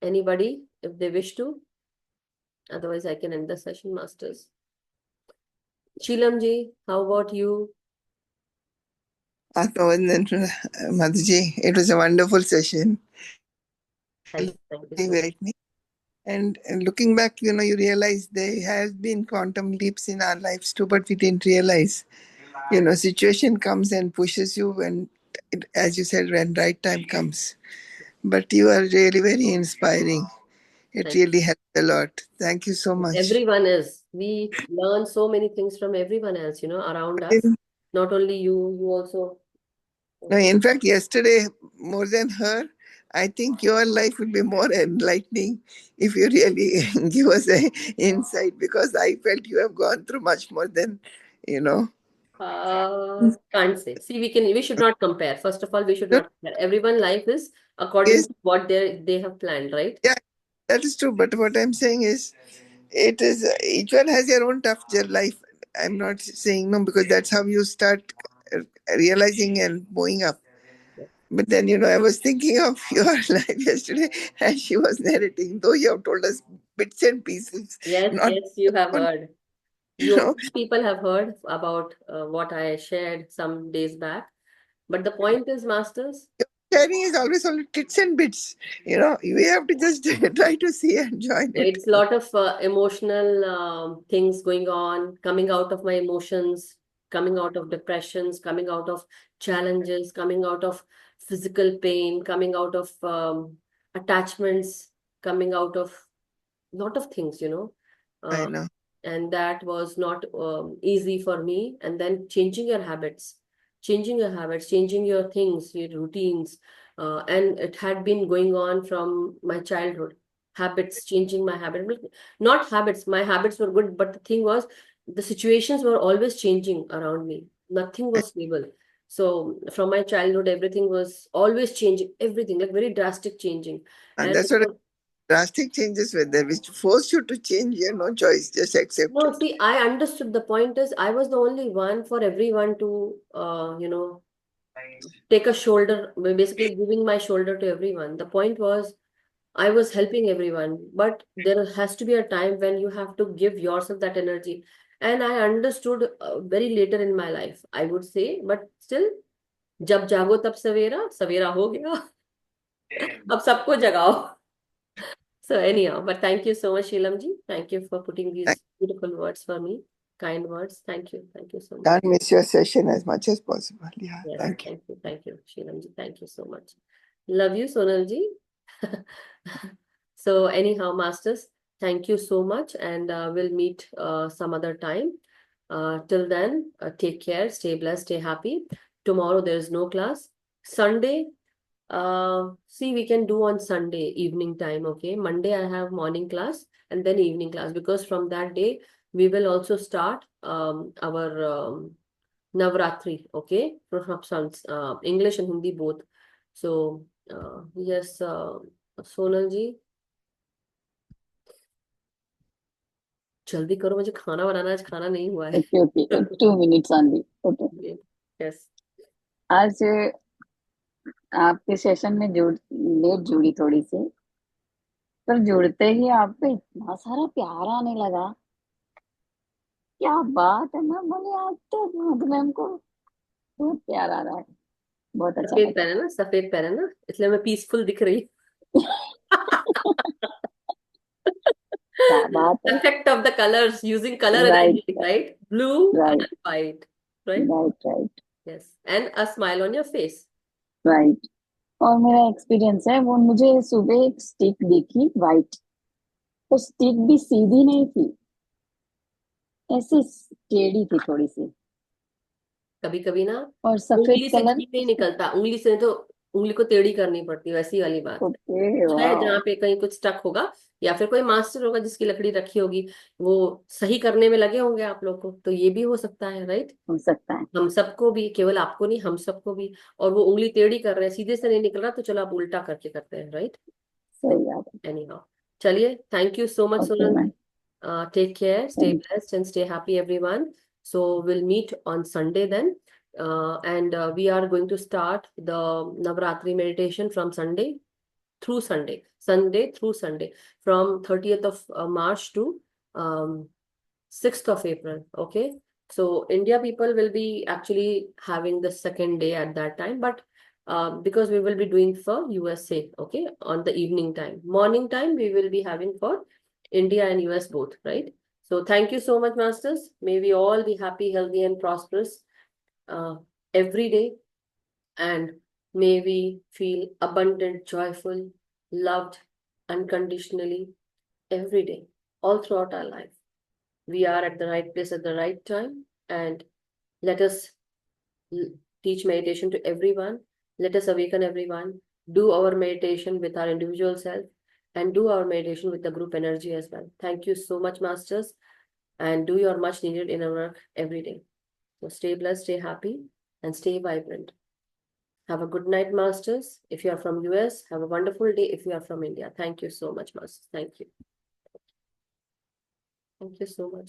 Anybody, if they wish to? Otherwise, I can end the session, masters. Sheelamji, how about you? Madhuji, it was a wonderful session. Thank you so much. And looking back, you realize there has been quantum leaps in our lives too, but we didn't realize. Situation comes and pushes you when, as you said, when right time comes. But you are really very inspiring. It Thank really helped a lot. Thank you so you. much. Everyone is. We learn so many things from everyone else, around us. Not only you, you also. No, in fact, yesterday, more than her, I think your life will be more enlightening if you really give us an insight, because I felt you have gone through much more than, you know. Can't say. See, we should not compare. First of all, we should No, not compare. Everyone life is according yes, to what they have planned, right? yeah, that is true. But what I'm saying is, it is each one has your own tough life. I'm not saying no, because that's how you start realizing and moving up. But then, I was thinking of your life yesterday as she was narrating, though you have told us bits and pieces, Yes, not, yes, you have heard. you know, People have heard about what I shared some days back. But the point is, masters, sharing is always only tits and bits. We have to just try to see and join it. it's a lot of emotional things going on, coming out of my emotions, coming out of depressions, coming out of challenges, coming out of physical pain, coming out of attachments, coming out of lot of things, I uh, know. and that was not easy for me. And then changing your things, your routines, and it had been going on from my childhood. Habits, changing my habit, not habits. My habits were good, but the thing was, the situations were always changing around me. Nothing was stable. So from my childhood, everything was always changing. Everything like very drastic changing, And and that's what drastic changes were there, which force you to change. You have no choice, just accept no, it. see, I understood. The point is, I was the only one for everyone to, take a shoulder, basically giving my shoulder to everyone. The point was, I was helping everyone, but there has to be a time when you have to give yourself that energy. And I understood very later in my life, I would say, but still, जब जागो तब सवेरा सवेरा हो गया अब सबको जगाओ. So anyhow, but thank you so much, Sheelam ji. Thank you for putting I these beautiful words for me. Kind words. Thank you. Thank you so much. can't miss your session as much as possible. Yeah, Yes, thank you. thank you, Sheelam ji. Thank you so much. Love you, Sonal ji. So anyhow, masters, thank you so much, and we'll meet some other time. Till then, take care, stay blessed, stay happy. Tomorrow there is no class. Sunday, see, we can do on Sunday evening time, okay? Monday I have morning class and then evening class, because from that day we will also start our Navratri, okay? From English and Hindi both. So yes, Sonal ji, जल्दी करो, मुझे खाना बनाना, आज खाना नहीं हुआ है. Okay, 2 minutes only. Okay. Yes. आज आपके सेशन में लेट जुड़ी थोड़ी सी, पर जुड़ते ही आप पे इतना सारा प्यार आने लगा. क्या बात है. मैं बोले आज तो मधु मैम को बहुत प्यार आ रहा है. बहुत अच्छा सफेद लगा. पहने ना, सफेद पहने ना, इसलिए मैं पीसफुल दिख रही. क्या बात है. Effect of the colors, using color Right, energy, right? Blue right, and white, right? right. Yes. And a smile on your face. Right. और मेरा एक्सपीरियंस है, वो मुझे सुबह एक स्टिक दिखी वाइट, तो स्टिक भी सीधी नहीं थी, ऐसी टेढ़ी थी थोड़ी सी, कभी कभी ना और सफेद उंगली से कलर. घी नहीं निकलता, उंगली से तो उंगली को टेढ़ी करनी पड़ती है, वैसी वाली बात है. ओके, कुछ है वाह. जहाँ पे कहीं कुछ स्टक होगा, या फिर कोई मास्टर होगा जिसकी लकड़ी रखी होगी, वो सही करने में लगे होंगे आप लोग को, तो ये भी हो सकता है, राइट? हो सकता है. हम सबको भी, केवल आपको नहीं, हम सबको भी. और वो उंगली टेढ़ी कर रहे हैं, सीधे से नहीं निकल रहा, तो चलो आप उल्टा करके करते हैं, राइट? सही बात है. एनी हाउ, चलिए, thank you so much okay Sonal. Ma'am. Take care, stay blessed and stay happy, everyone. So we'll meet on Sunday then. And we are going to start the Navratri meditation from Sunday through Sunday, from 30th of March to 6th of April. Okay. So India people will be actually having the second day at that time, but because we will be doing for USA, okay, on the evening time. Morning time, we will be having for India and US both, right? So thank you so much, Masters. May we all be happy, healthy, and prosperous every day. And may we feel abundant, joyful, loved unconditionally every day, all throughout our life. We are at the right place at the right time. And let us teach meditation to everyone. Let us awaken everyone. Do our meditation with our individual self and do our meditation with the group energy as well. Thank you so much, Masters, and do your much needed inner work every day. So stay blessed, stay happy, and stay vibrant. Have a good night, Masters. If you are from US, have a wonderful day. If you are from India, thank you so much, Masters. Thank you. Thank you so much.